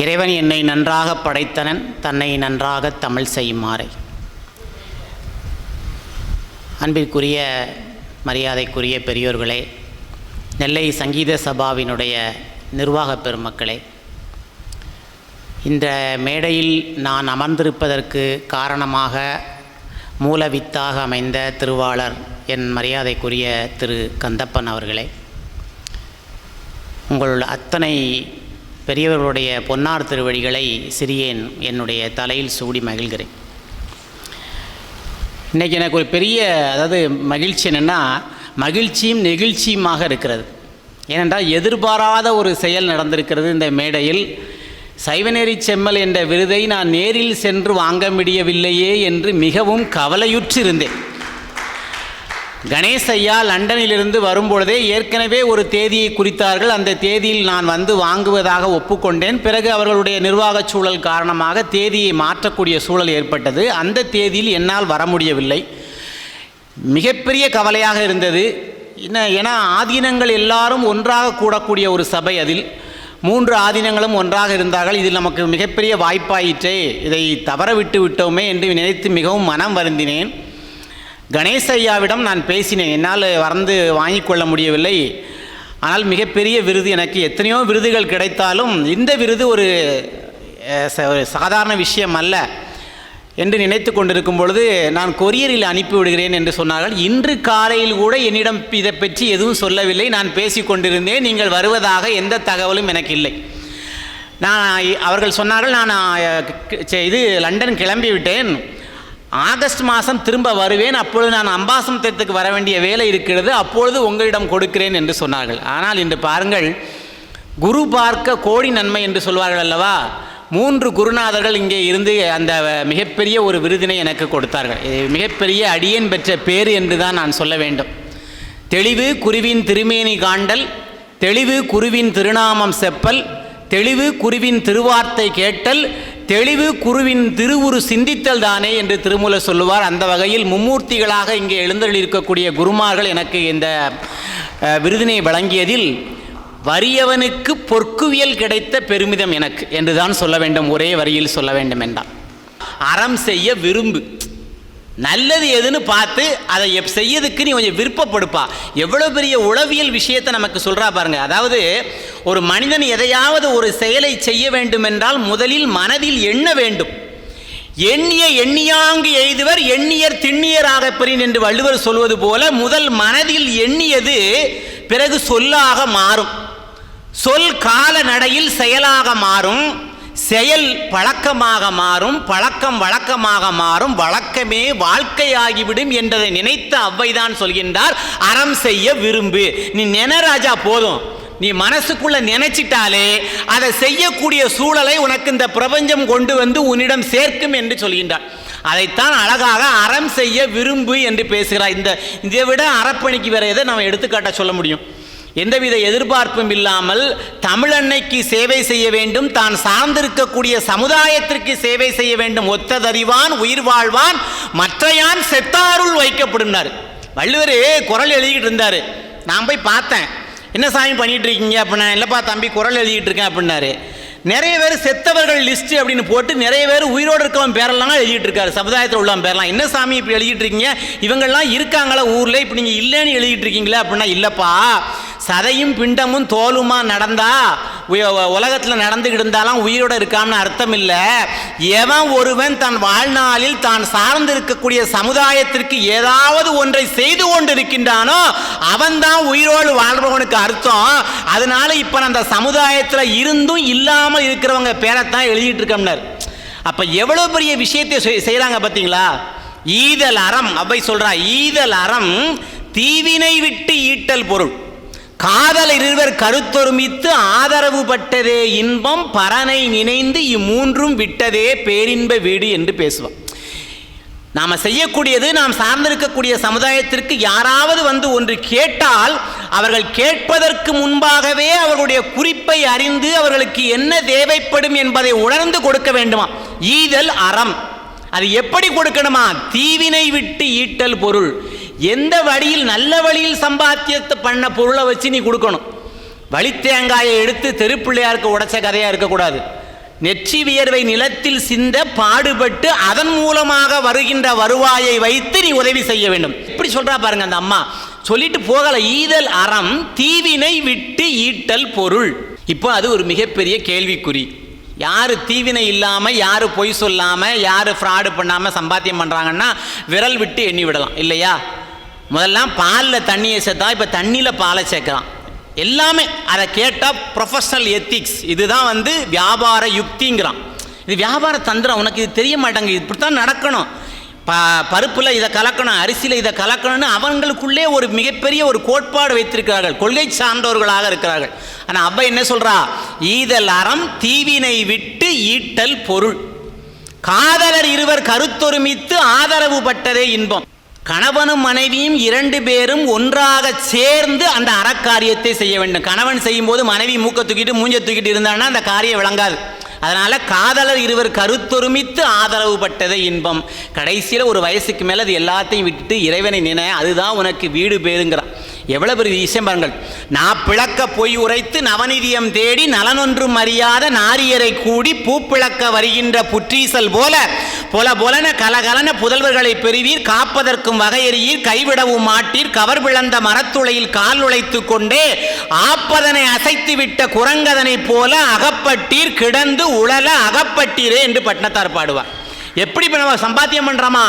இறைவன் என்னை நன்றாக படைத்தனன், தன்னை நன்றாக தமிழ் செய்யுமாறை. அன்பிற்குரிய மரியாதைக்குரிய பெரியோர்களே, நெல்லை சங்கீத சபாவினுடைய நிர்வாக பெருமக்களே, இந்த மேடையில் நான் அமர்ந்திருப்பதற்கு காரணமாக மூலவித்தாக அமைந்த திருவாளர் என் மரியாதைக்குரிய திரு கந்தப்பன் அவர்களே, உங்கள் அத்தனை பெரியவர்களுடைய பொன்னார் திருவடிகளை சிறியேன் என்னுடைய தலையில் சூடி மகிழ்கிறேன். இன்றைக்கி எனக்கு ஒரு பெரிய மகிழ்ச்சி என்னென்னா, மகிழ்ச்சியும் நெகிழ்ச்சியுமாக இருக்கிறது. ஏனென்றால் எதிர்பாராத ஒரு செயல் நடந்திருக்கிறது. இந்த மேடையில் சைவநெறி செம்மல் என்ற விருதை நான் நேரில் சென்று வாங்க முடியவில்லையே என்று மிகவும் கவலையுற்று இருந்தேன். கணேஷ் ஐயா லண்டனிலிருந்து வரும்பொழுதே ஏற்கனவே ஒரு தேதியை குறித்தார்கள். அந்த தேதியில் நான் வந்து வாங்குவதாக ஒப்புக்கொண்டேன். பிறகு அவர்களுடைய நிர்வாக சூழல் காரணமாக தேதியை மாற்றக்கூடிய சூழல் ஏற்பட்டது. அந்த தேதியில் என்னால் வர முடியவில்லை. மிகப்பெரிய கவலையாக இருந்தது. ஏன்னா ஆதீனங்கள் எல்லாரும் ஒன்றாக கூடக்கூடிய ஒரு சபை, அதில் 3 ஆதீனங்களும் ஒன்றாக இருந்தார்கள். இதில் நமக்கு மிகப்பெரிய வாய்ப்பாயிற்றே, இதை தவற விட்டு விட்டோமே என்று நினைத்து மிகவும் மனம் வருந்தினேன். கணேஷ் ஐயாவிடம் நான் பேசினேன். என்னால் வந்து வாங்கி கொள்ள முடியவில்லை, ஆனால் மிகப்பெரிய விருது, எனக்கு எத்தனையோ விருதுகள் கிடைத்தாலும் இந்த விருது ஒரு சாதாரண விஷயம் அல்ல என்று நினைத்து கொண்டிருக்கும் பொழுது நான் கொரியரில் அனுப்பிவிடுகிறேன் என்று சொன்னார்கள். இன்று காலையில் கூட என்னிடம் இதை பற்றி எதுவும் சொல்லவில்லை. நான் பேசி கொண்டிருந்தேன். நீங்கள் வருவதாக எந்த தகவலும் எனக்கு இல்லை. அவர்கள் சொன்னார்கள், நான் லண்டன் கிளம்பி விட்டேன், ஆகஸ்ட் மாதம் திரும்ப வருவேன், அப்பொழுது நான் அம்பாசமுத்திரத்துக்கு வர வேண்டிய வேலை இருக்கிறது, அப்பொழுது உங்களிடம் கொடுக்கிறேன் என்று சொன்னார்கள். ஆனால் இன்று பாருங்கள், குரு பார்க்க கோடி நன்மை என்று சொல்வார்கள் அல்லவா, 3 குருநாதர்கள் இங்கே இருந்து அந்த மிகப்பெரிய ஒரு விருதினை எனக்கு கொடுத்தார்கள். மிகப்பெரிய அடியேன் பெற்ற பேர் என்று தான் நான் சொல்ல வேண்டும். தெளிவு குருவின் திருமேனி காண்டல், தெளிவு குருவின் திருநாமம் செப்பல், தெளிவு குருவின் திருவார்த்தை கேட்டல், தெளிவு குருவின் திருவுரு சிந்தித்தல் தானே என்று திருமூலர் சொல்லுவார். அந்த வகையில் மும்மூர்த்திகளாக இங்கே எழுந்தருளிருக்கக்கூடிய குருமார்கள் எனக்கு இந்த விருதினை வழங்கியதில் வறியவனுக்கு பொற்குவியல் கிடைத்த பெருமிதம் எனக்கு என்று தான் சொல்ல வேண்டும். ஒரே வரியில் சொல்ல வேண்டும் என்றால், அறம் செய்ய விரும்பு, நல்லது எதுன்னு பார்த்து அதை செய்யறதுக்கு நீ கொஞ்சம் விருப்பப்படுப்பா. எவ்வளோ பெரிய உளவியல் விஷயத்தை நமக்கு சொல்கிறா பாருங்க. அதாவது ஒரு மனிதன் எதையாவது ஒரு செயலை செய்ய வேண்டும் என்றால் முதலில் மனதில் எண்ண வேண்டும். எண்ணிய எண்ணியாங்கு எய்துவர் எண்ணியர் திண்ணியராக பெறின் என்று வள்ளுவர் சொல்வது போல, முதல் மனதில் எண்ணியது பிறகு சொல்லாக மாறும், சொல் கால நடையில் செயலாக மாறும், செயல் பழக்கமாக மாறும், பழக்கம் வழக்கமாக மாறும், வழக்கமே வாழ்க்கையாகிவிடும் என்றதை நினைத்த ஔவைதான் சொல்கின்றார், அறம் செய்ய விரும்பு. நீ ராஜா போதும், நீ மனசுக்குள்ள நினைச்சிட்டாலே அதை செய்யக்கூடிய சூழலை உனக்கு இந்த பிரபஞ்சம் கொண்டு வந்து உன்னிடம் சேர்க்கும் என்று சொல்கின்றார். அதைத்தான் அழகாக அறம் செய்ய விரும்பு என்று பேசுகிறார். இதை விட அறப்பணிக்கு வேற எதை நம்ம எடுத்துக்காட்ட சொல்ல முடியும்? எந்தவித எதிர்பார்ப்பும் இல்லாமல் தமிழன்னைக்கு சேவை செய்ய வேண்டும், தான் சார்ந்திருக்கக்கூடிய சமுதாயத்திற்கு சேவை செய்ய வேண்டும். ஒத்ததறிவான் உயிர் வாழ்வான் மற்றையான் செத்தாருள் வைக்கப்படும்னார் வள்ளுவர். குரல் எழுதிக்கிட்டு இருந்தார். நான் போய் பார்த்தேன், என்ன சாமி பண்ணிட்டு இருக்கீங்க அப்படின்னா, இல்லைப்பா தம்பி குரல் எழுதிக்கிட்டு இருக்கேன் அப்படின்னாரு. நிறைய பேர் செத்தவர்கள் லிஸ்ட் அப்படின்னு போட்டு நிறைய பேர் உயிரோடு இருக்கவன் பேரெல்லாம் எழுதிட்டு இருக்காரு, சமுதாயத்தில் உள்ளவன் பேரெல்லாம். என்ன சாமி இப்படி எழுதிட்டு இருக்கீங்க, இவங்கெல்லாம் இருக்காங்களா ஊரில், இப்போ நீங்கள் இல்லைன்னு எழுதிட்டு இருக்கீங்களா அப்படின்னா, இல்லைப்பா சதையும் பிண்டமும் தோலுமா நடந்தா உலகத்தில் நடந்துக்கிட்டு இருந்தாலும் உயிரோடு இருக்காமன்னு அர்த்தம் இல்லை. எவன் ஒருவன் தன் வாழ்நாளில் தான் சார்ந்து இருக்கக்கூடிய சமுதாயத்திற்கு ஏதாவது ஒன்றை செய்து கொண்டு இருக்கின்றானோ அவன்தான் உயிரோடு வாழ்றவனுக்கு அர்த்தம். அதனால இப்போ அந்த சமுதாயத்தில் இருந்தும் இல்லாமல் இருக்கிறவங்க பேரைத்தான் எழுதிட்டு இருக்கோம்னார். அப்போ எவ்வளோ பெரிய விஷயத்தை செய்கிறாங்க பார்த்தீங்களா? ஈதல் அறம், அவை சொல்றா, ஈதல் அறம் தீவினை விட்டு ஈட்டல் பொருள், காதல் இருவர் கருத்தொருமித்து ஆதரவு பட்டதே இன்பம், பரனை நினைந்து இம்மூன்றும் விட்டதே பேரின்ப வீடு என்று பேசுவோம். நாம் செய்யக்கூடியது, நாம் சார்ந்திருக்கக்கூடிய சமுதாயத்திற்கு யாராவது வந்து ஒன்று கேட்டால் அவர்கள் கேட்பதற்கு முன்பாகவே அவர்களுடைய குறிப்பை அறிந்து அவர்களுக்கு என்ன தேவைப்படும் என்பதை உணர்ந்து கொடுக்க வேண்டுமா? ஈதல் அறம். அது எப்படி கொடுக்கணுமா? தீவினை விட்டு ஈட்டல் பொருள். எந்த வழியில், நல்ல வழியில் சம்பாத்தியத்தை பண்ண பொருளை வச்சு நீ கொடுக்கணும். வழித்தேங்காயை எடுத்து தெருப்பிள்ளையாருக்கு உடைச்ச கதையாக இருக்கக்கூடாது. நெற்றி வியர்வை நிலத்தில் சிந்த பாடுபட்டு அதன் மூலமாக வருகின்ற வருவாயை வைத்து நீ உதவி செய்ய வேண்டும். இப்படி சொல்றா பாருங்க அந்த அம்மா. சொல்லிட்டு போகல. ஈதல் அறம் தீவினை விட்டு ஈட்டல் பொருள். இப்போ அது ஒரு மிகப்பெரிய கேள்விக்குறி. யார் தீவினை இல்லாமல், யார் பொய் சொல்லாமல், யார் ஃப்ராடு பண்ணாமல் சம்பாத்தியம் பண்ணுறாங்கன்னா விரல் விட்டு எண்ணி விடலாம் இல்லையா? முதல்லாம் பாலில் தண்ணியை சேர்த்தா இப்போ தண்ணியில் பாலை சேர்க்கலாம். எல்லாமே அதை கேட்டால் ப்ரொஃபஷனல் எத்திக்ஸ், இதுதான் வியாபார யுக்திங்கிறான். இது வியாபார தந்திரம். உனக்கு இது தெரிய மாட்டாங்க. இப்படி தான் நடக்கணும். பருப்பில் இதை கலக்கணும், அரிசியில் இதை கலக்கணும்னு அவங்களுக்குள்ளே ஒரு மிகப்பெரிய ஒரு கோட்பாடு வைத்திருக்கிறார்கள். கொள்கை சார்ந்தவர்களாக இருக்கிறார்கள். ஆனால் அவ்வை என்ன சொல்கிறா? ஈதல் அறம் தீவினை விட்டு ஈட்டல் பொருள். காதலர் இருவர் கருத்தொருமித்து ஆதரவு பட்டதே இன்பம். கணவனும் மனைவியும் 2 பேரும் ஒன்றாக சேர்ந்து அந்த அறக்காரியத்தை செய்ய வேண்டும். கணவன் செய்யும் போது மனைவி மூக்க தூக்கிட்டு மூஞ்ச தூக்கிட்டு இருந்தான்னா அந்த காரியம் விளங்காது. அதனால காதலர் இருவர் கருத்தொருமித்து ஆதரவு பட்டதே இன்பம். கடைசியில் ஒரு வயசுக்கு மேலே அது எல்லாத்தையும் விட்டுட்டு இறைவனை நினை, அதுதான் உனக்கு வீடு பேருங்கிறான். எவ்வளவு பெரிய விஷயம் பாருங்கள். நான் பிளக்க பொய் உரைத்து நவநிதியம் தேடி நலனொன்றும் அறியாத நாரியரை கூடி பூப்பிளக்க வருகின்ற புற்றீசல் போல பொலன கலகலன புதல்வர்களை பெறுவீர், காப்பதற்கும் வகையறியீர், கைவிடவும் மாட்டீர், கவர் விளந்த மரத்துளையில் கால் உழைத்து கொண்டே ஆப்பதனை அசைத்து விட்ட குரங்கதனை போல அகப்பட்டீர், கிடந்து உழல அகப்பட்டீரே என்று பட்டினத்தார் பாடுவார். எப்படி நம்ம சம்பாத்தியம் பண்றோமா?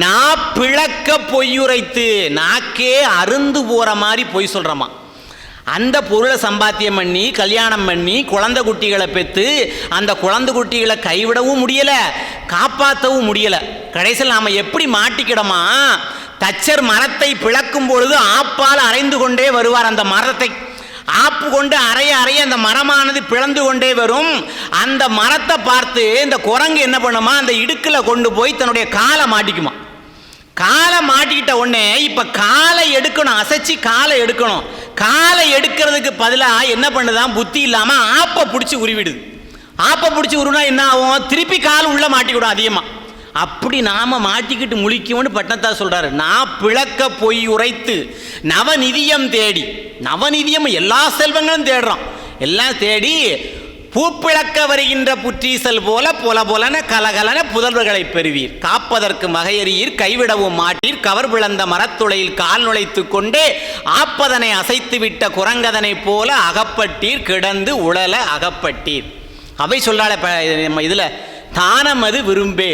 நான் பிளக்க பொய்யுரைத்து, நாக்கே அருந்து போற மாதிரி பொய் சொல்றோமா? அந்த பொருளை சம்பாத்தியம் பண்ணி கல்யாணம் பண்ணி குழந்தை குட்டிகளை பெற்று அந்த குழந்தை குட்டிகளை கைவிடவும் முடியல, காப்பாற்றவும் முடியல. கடைசியில் நாம எப்படி மாட்டிக்கிடமா? தச்சர் மரத்தை பிளக்கும் பொழுது ஆப்பால் அரைந்து கொண்டே வருவார். அந்த மரத்தை ஆப்பு கொண்டு அறைய அந்த மரமானது பிளந்து கொண்டே வரும். அந்த மரத்தை பார்த்து இந்த குரங்கு என்ன பண்ணுமா? அந்த இடுக்கில் கொண்டு போய் தன்னுடைய காலை மாட்டிக்குமா. காலை மாட்டிக்கிட்ட உடனே இப்ப காலை எடுக்கணும், அசைச்சு காலை எடுக்கணும். காலை எடுக்கிறதுக்கு பதிலாக என்ன பண்ணுதான்? புத்தி இல்லாம ஆப்பை பிடிச்சி உருவிடுது. ஆப்பை பிடிச்சி உருவினா என்ன ஆகும்? திருப்பி கால் உள்ள மாட்டிக்கிடும் அதிகமா. அப்படி நாம மாட்டிக்கிட்டு முழிக்கும்னு பட்டினத்தார் சொல்றாரு. நான் பிளக்க பொய் உரைத்து நவநிதியம் தேடி, நவநிதியம் எல்லா செல்வங்களும் தேடுறோம், எல்லாம் தேடி பூப்பிளக்க வருகின்ற புற்றீசல் போல பொலன கலகலன புதல்வர்களை பெறுவீர், காப்பதற்கு வகையறியீர், கைவிடவும் மாட்டீர், கவர் விளந்த மரத்துளையில் கால் நுழைத்து கொண்டே ஆப்பதனை அசைத்து விட்ட குரங்கதனை போல அகப்பட்டீர், கிடந்து உழல அகப்பட்டீர். அவை சொல்றாள நம்ம இதுல தானம் அது விரும்பே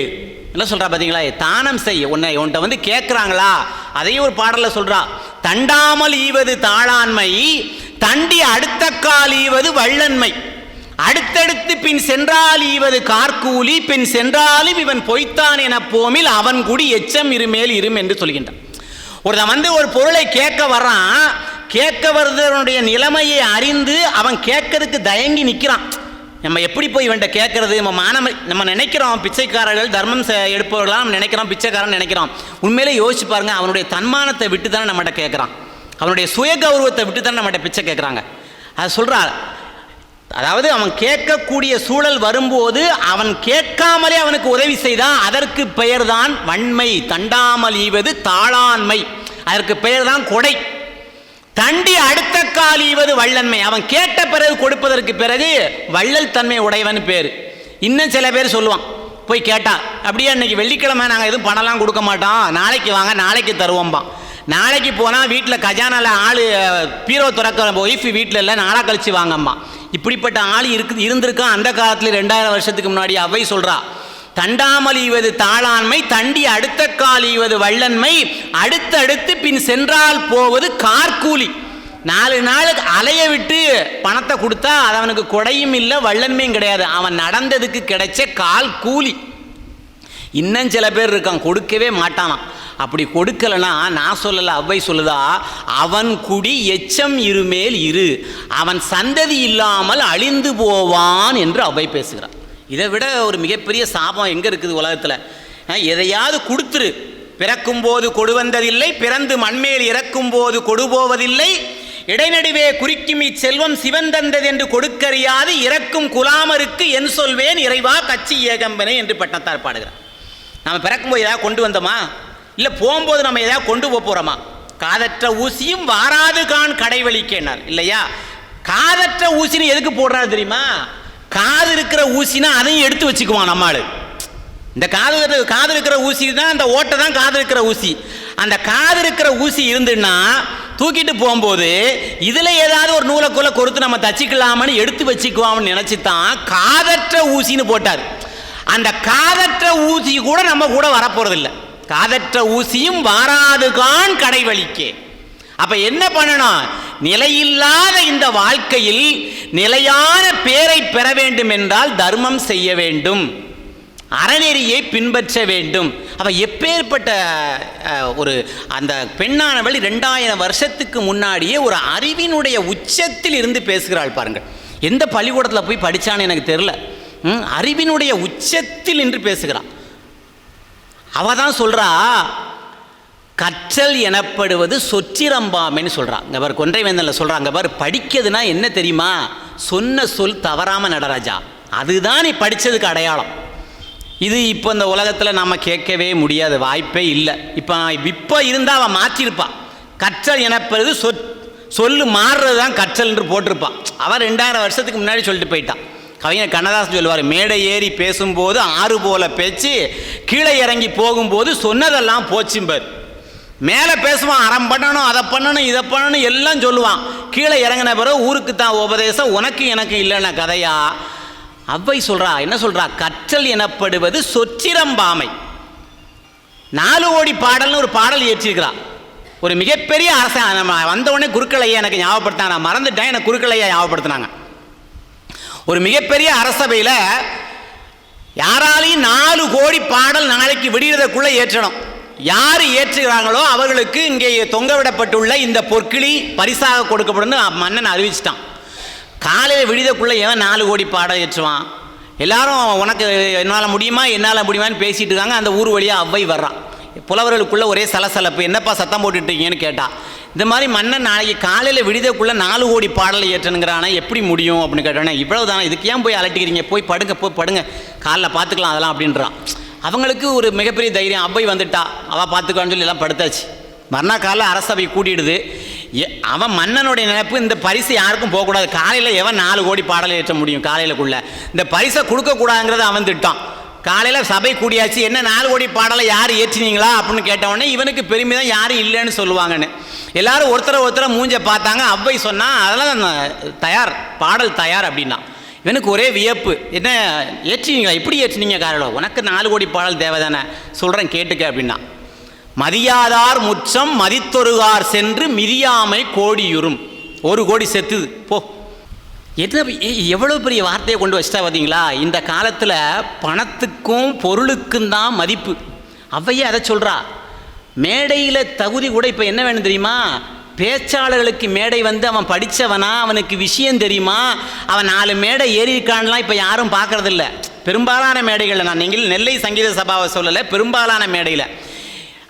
என்ன சொல்றா பார்த்தீங்களா? தானம் செய். உன்னை கேட்குறாங்களா? அதையும் ஒரு பாடலில் சொல்றா. தண்டாமல் ஈவது தாளாண்மை, தண்டி அடுத்த கால் ஈவது வள்ளன்மை, அடுத்தடுத்து பின் சென்றால் ஈவது கார்கூலி, பின் சென்றாலும் இவன் பொய்த்தான் என போமில் அவன் குடி எச்சம் இருமேல் இரும் என்று சொல்கின்றான். ஒருத்தன் ஒரு பொருளை கேட்க வர்றான். கேட்க வருவனுடைய நிலைமையை அறிந்து அவன் கேட்கறதுக்கு தயங்கி நிற்கிறான். நம்ம எப்படி போய் இவன்ட்ட கேட்கறது? நம்ம நினைக்கிறோம் பிச்சைக்காரர்கள் தர்மம் எடுப்பவர்களாம் நம்ம நினைக்கிறோம், பிச்சைக்காரன் நினைக்கிறோம். உண்மையிலே யோசிச்சு பாருங்க, அவனுடைய தன்மானத்தை விட்டு தானே நம்மகிட்ட கேட்குறான், அவனுடைய சுய கௌரவத்தை விட்டு தானே நம்மகிட்ட பிச்சை கேட்குறாங்க. அது சொல்கிறார். அதாவது அவன் கேட்கக்கூடிய சூழல் வரும்போது அவன் கேட்காமலே அவனுக்கு உதவி செய்தான். அதற்கு பெயர் தான் வன்மை. தண்டாமல் ஈவது தாளாண்மை, அதற்கு பெயர் தான் கொடை. தண்டி அடுத்த கால் ஈவது வள்ளன்மை, அவன் கேட்ட பிறகு கொடுப்பதற்கு பிறகு வள்ளல் தன்மை உடையவன் பேர். இன்னும் சில பேர் சொல்லுவான், போய் கேட்டா அப்படியே இன்னைக்கு வெள்ளிக்கிழமை நாங்கள் எதுவும் பணம்லாம் கொடுக்க மாட்டோம், நாளைக்கு வாங்க நாளைக்கு தருவோம்பா. நாளைக்கு போனால் வீட்டில் கஜானால ஆள் பீரோ துறக்கிற ஒய்ஃப் வீட்டில் இல்லை, நாளாக கழிச்சு வாங்கம்மா. இப்படிப்பட்ட ஆள் இருந்திருக்கான் அந்த காலத்தில் 2000 வருஷத்துக்கு முன்னாடி. அவை சொல்கிறா, தண்டாமல் ஈவது தாளாண்மை, தண்டி அடுத்த கால் ஈவது வள்ளன்மை, அடுத்தடுத்து பின் சென்றால் போவது கார்கூலி. 4 நாளுக்கு அலைய விட்டு பணத்தை கொடுத்தா அது அவனுக்கு கொடையும் இல்லை வள்ளன்மையும் கிடையாது, அவன் நடந்ததுக்கு கிடைச்ச கால் கூலி. இன்னும் சில பேர் இருக்கான் கொடுக்கவே மாட்டானான். அப்படி கொடுக்கலனா நான் சொல்லலை, அவ்வை சொல்லுதா, அவன் குடி எச்சம் இருமேல் இரு, அவன் சந்ததி இல்லாமல் அழிந்து போவான் என்று அவ்வை பேசுகிறார். இதை விட ஒரு மிகப்பெரிய சாபம் எங்கே இருக்குது உலகத்தில்? எதையாவது கொடுத்துரு, பிறக்கும்போது கொடு வந்ததில்லை, பிறந்து மண்மேல் இறக்கும் போது கொடு போவதில்லை, இடைநடுவே குறிக்கும் இச்செல்வம் சிவன் தந்தது என்று கொடுக்கறியாது இறக்கும் குலாமருக்கு என் சொல்வேன் இறைவா கச்சி ஏகம்பனே என்று பட்டினத்தார் பாடுகிறார். நம்ம பிறக்கும்போது ஏதாவது கொண்டு வந்தோமா? இல்லை போகும்போது நம்ம ஏதாவது கொண்டு போகிறோமா? காதற்ற ஊசியும் வாராது கான் கடைவழிக்கேனார் இல்லையா? காதற்ற ஊசின்னு எதுக்கு போடுறாரு தெரியுமா? காது இருக்கிற ஊசினா அதையும் எடுத்து வச்சுக்குவான் நம்மாள். இந்த காது இருக்கிற ஊசி தான், அந்த ஓட்டை தான் காது இருக்கிற ஊசி. அந்த காது இருக்கிற ஊசி இருந்துன்னா தூக்கிட்டு போகும்போது இதில் ஏதாவது ஒரு நூலைக்குள்ள கொடுத்து நம்ம தச்சிக்கலாமன்னு எடுத்து வச்சுக்குவான்னு நினச்சி தான் காதற்ற ஊசின்னு போட்டார். அந்த காதற்ற ஊசி கூட நம்ம கூட வரப்போறதில்லை. காதற்ற ஊசியும் வாராதுகான் கடை வலிக்கே. அப்ப என்ன பண்ணணும்? நிலையில்லாத இந்த வாழ்க்கையில் நிலையான பேரை பெற வேண்டும் என்றால் தர்மம் செய்ய வேண்டும், அறநெறியை பின்பற்ற வேண்டும். அப்ப எப்பேற்பட்ட ஒரு அந்த பெண்ணானவள் 2000 வருஷத்துக்கு முன்னாடியே ஒரு அறிவினுடைய உச்சத்தில் இருந்து பேசுகிறாள் பாருங்கள். எந்த பள்ளிக்கூடத்தில் போய் படித்தான்னு எனக்கு தெரியல. அறிவினுடைய உச்சத்தில் நின்று பேசுகிறாள். அவ தான் சொல்றா, கற்றல் எனப்படுவது சொற்றிரம்பாமைன்னு சொல்கிறான். இங்கே பாரு கொன்றை வேந்தனில் சொல்கிறாங்க பாரு, படிக்கிறதுனா என்ன தெரியுமா? சொன்ன சொல் தவறாமல் நடராஜா, அதுதான் நீ படித்ததுக்கு அடையாளம். இது இப்போ இந்த உலகத்தில் நம்ம கேட்கவே முடியாத வாய்ப்பே இல்லை. இப்போ இருந்தால் அவன் மாற்றிருப்பான். கற்றல் எனப்படுவது சொல்லு மாறுறது தான் கற்றல் என்று போட்டிருப்பான். அவன் 2000 வருஷத்துக்கு முன்னாடி சொல்லிட்டு போயிட்டான். கவிஞர் கண்ணதாசன் சொல்லுவார், மேடை ஏறி பேசும்போது ஆறு போல பேச்சு, கீழே இறங்கி போகும்போது சொன்னதெல்லாம் போச்சும்பர். மேலே பேசுவான், அறம் பண்ணணும், அதை பண்ணணும், இதை பண்ணணும் எல்லாம் சொல்லுவான். கீழே இறங்கின பிறகு ஊருக்கு தான் உபதேசம், உனக்கு எனக்கு இல்லைன்னா கதையா. அவ்வை சொல்றா, என்ன சொல்றா? கற்றல் எனப்படுவது சொற்றிரம்பாமை. 4 கோடி பாடல்னு ஒரு பாடல் ஏற்றிருக்கிறா. ஒரு மிகப்பெரிய அரசன் நம்ம வந்த உடனே குருக்களையா எனக்கு ஞாபகப்படுத்தினா, நான் மறந்துட்டேன், எனக்கு குருக்களையா ஞாபகப்படுத்தினாங்க. ஒரு மிகப்பெரிய அரசபையில் யாராலையும் 4 கோடி பாடல் நாளைக்கு விடுகிறதுக்குள்ளே ஏற்றணும். யார் ஏற்றுகிறாங்களோ அவர்களுக்கு இங்கே தொங்கவிடப்பட்டுள்ள இந்த பொற்கிளி பரிசாக கொடுக்கப்படும் மன்னன் அறிவிச்சிட்டான். காலையில் விடுதக்குள்ளே எவன் 4 கோடி பாடல் ஏற்றுவான்? எல்லாரும் உனக்கு என்னால் முடியுமான்னு பேசிகிட்டு இருக்காங்க. அந்த ஊர் வழியாக அவ்வை வர்றான். புலவர்களுக்குள்ளே ஒரே சலசலப்பு, என்னப்பா சத்தம் போட்டுட்டீங்கன்னு கேட்டால், இந்த மாதிரி மன்னன் நாளைக்கு காலையில் விடுதக்குள்ளே 4 கோடி பாடலை ஏற்றணுங்கிறானா எப்படி முடியும் அப்படின்னு கேட்டோன்னே, இவ்வளவு தானே, இதுக்கு ஏன் போய் அலட்டிக்கிறீங்க, போய் படுங்க காலைல பார்த்துக்கலாம் அதெல்லாம் அப்படின்றான். அவங்களுக்கு ஒரு மிகப்பெரிய தைரியம், அவ்வை வந்துட்டா அவள் பார்த்துக்கான்னு சொல்லி எல்லாம் படுத்தாச்சு. மறுநாள் காலையில் அரசபை கூட்டிடுது. அவன் மன்னனுடைய நினைப்பு, இந்த பரிசு யாருக்கும் போகக்கூடாது, காலையில் எவன் 4 கோடி பாடலை ஏற்ற முடியும் காலையிலக்குள்ளே, இந்த பரிசை கொடுக்கக்கூடாதுங்கிறத அவன் திட்டான். காலையில் சபை கூடியாச்சு, என்ன 4 கோடி பாடலை யார் ஏற்றினீங்களா அப்படின்னு கேட்டவுடனே இவனுக்கு பெருமை தான், யாரும் இல்லைன்னு சொல்லுவாங்கன்னு. எல்லாரும் ஒருத்தரை மூஞ்ச பார்த்தாங்க. அவ்வை சொன்னால் அதெல்லாம் தயார், பாடல் தயார் அப்படின்னா. இவனுக்கு ஒரே வியப்பு, என்ன ஏற்றினீங்களா, எப்படி ஏற்றினீங்க காலையில்? உனக்கு 4 கோடி பாடல் தேவை தானே, சொல்கிறேன் கேட்டுக்க அப்படின்னா. மதியாதார் முற்றம் மதித்தொருகார் சென்று மிதியாமை கோடியுறும். 1 கோடி செத்துது போ. என்ன எவ்வளோ பெரிய வார்த்தையை கொண்டு வச்சிட்டா பார்த்தீங்களா? இந்த காலத்தில் பணத்துக்கும் பொருளுக்கும் தான் மதிப்பு. அவ்வையே அதை சொல்கிறா. மேடையில் தகுதி கூட இப்போ என்ன வேணும் தெரியுமா? பேச்சாளர்களுக்கு மேடை வந்து அவன் படித்தவனா, அவனுக்கு விஷயம் தெரியுமா, அவன் 4 மேடை ஏறியிருக்கான்லாம் இப்போ யாரும் பார்க்குறதில்ல. பெரும்பாலான மேடைகளில், நான் நீங்கள் நெல்லை சங்கீத சபாவை சொல்லலை, பெரும்பாலான மேடையில்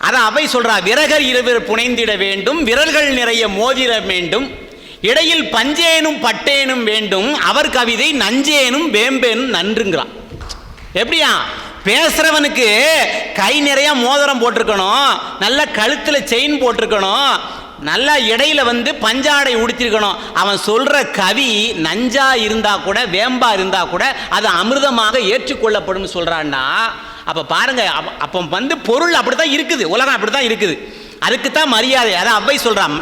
அதை அவை சொல்கிறா. விரகர் இருவர் புனைந்திட வேண்டும், விரல்கள் நிறைய மோதிர வேண்டும், இடையில் பஞ்சேனும் பட்டேனும் வேண்டும், அவர் கவிதை நஞ்சேனும் வேம்பேனும் நன்றுங்கிறான். எப்படியா? பேசுறவனுக்கு கை நிறைய மோதிரம் போட்டிருக்கணும், நல்ல கழுத்தில் செயின் போட்டிருக்கணும், நல்லா இடையில வந்து பஞ்சாடை உடுத்திருக்கணும். அவன் சொல்ற கவி நஞ்சா இருந்தா கூட, வேம்பா இருந்தா கூட அது அமிர்தமாக ஏற்றுக்கொள்ளப்படும் சொல்றான்னா, அப்ப பாருங்க, அப்போ வந்து பொருள் அப்படித்தான் இருக்குது, உலகம் அப்படித்தான் இருக்குது, அதுக்குத்தான் மரியாதை. அதான் அவ்வை சொல்றான்,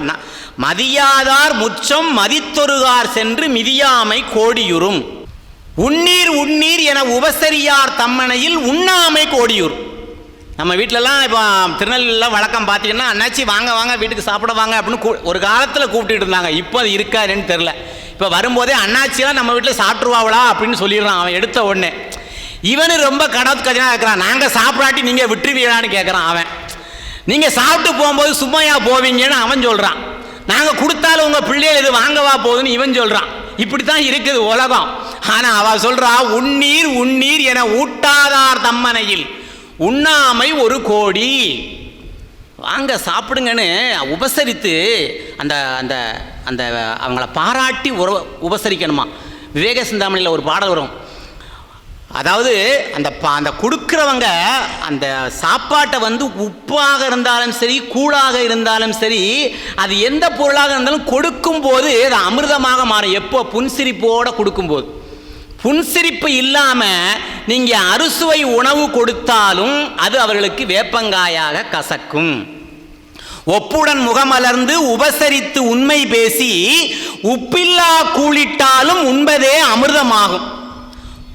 மதியாதார் முற்றம் மதித்தொருகார் சென்று மிதியாமை கோடியுறும், உண்ணீர் என உபசரியார் தம்மனையில் உண்ணாமை கோடியூர். நம்ம வீட்டிலலாம் இப்போ திருநெல்வேலியில் வழக்கம் பார்த்தீங்கன்னா, அண்ணாச்சி வாங்க வீட்டுக்கு சாப்பிட வாங்க அப்படின்னு ஒரு காலத்தில் கூப்பிட்டுட்டு இருந்தாங்க. இப்போ அது இருக்காதுன்னு தெரில. இப்போ வரும்போதே அண்ணாச்சிலாம் நம்ம வீட்டில் சாப்பிட்ருவாங்களா அப்படின்னு சொல்லிடுறான் அவன் எடுத்த உடனே. இவனு ரொம்ப கடவுள் கஜனா இருக்கிறான், நாங்கள் சாப்பிடாட்டி நீங்கள் விட்டுருவீங்களான்னு கேட்குறான் அவன். நீங்கள் சாப்பிட்டு போகும்போது சும்மையா போவீங்கன்னு அவன் சொல்கிறான். நாங்கள் கொடுத்தாலும் உங்கள் பிள்ளைகள் இது வாங்கவா போகுதுன்னு இவன் சொல்கிறான். இப்படி தான் இருக்குது உலகம். ஆனால் அவள் சொல்கிறா, உண்ணீர் என ஊட்டாதார் தம்மனையில் உண்ணாமை 1 கோடி. வாங்க சாப்பிடுங்கன்னு உபசரித்து அந்த அந்த அந்த அவங்கள பாராட்டி உபசரிக்கணுமா. விவேக சிந்தாமணியில் ஒரு பாடல் வரும். அதாவது அந்த கொடுக்குறவங்க அந்த சாப்பாட்டை வந்து உப்பாக இருந்தாலும் சரி, கூழாக இருந்தாலும் சரி, அது எந்த பொருளாக இருந்தாலும் கொடுக்கும்போது அது அமிர்தமாக மாறும். எப்போ? புன்சிரிப்போடு கொடுக்கும்போது. புன்சிரிப்பு இல்லாமல் நீங்கள் அறுசுவை உணவு கொடுத்தாலும் அது அவர்களுக்கு வேப்பங்காயாக கசக்கும். ஒப்புடன் முகமலர்ந்து உபசரித்து உண்மை பேசி உப்பில்லா கூலிட்டாலும் உண்பதே அமிர்தமாகும்.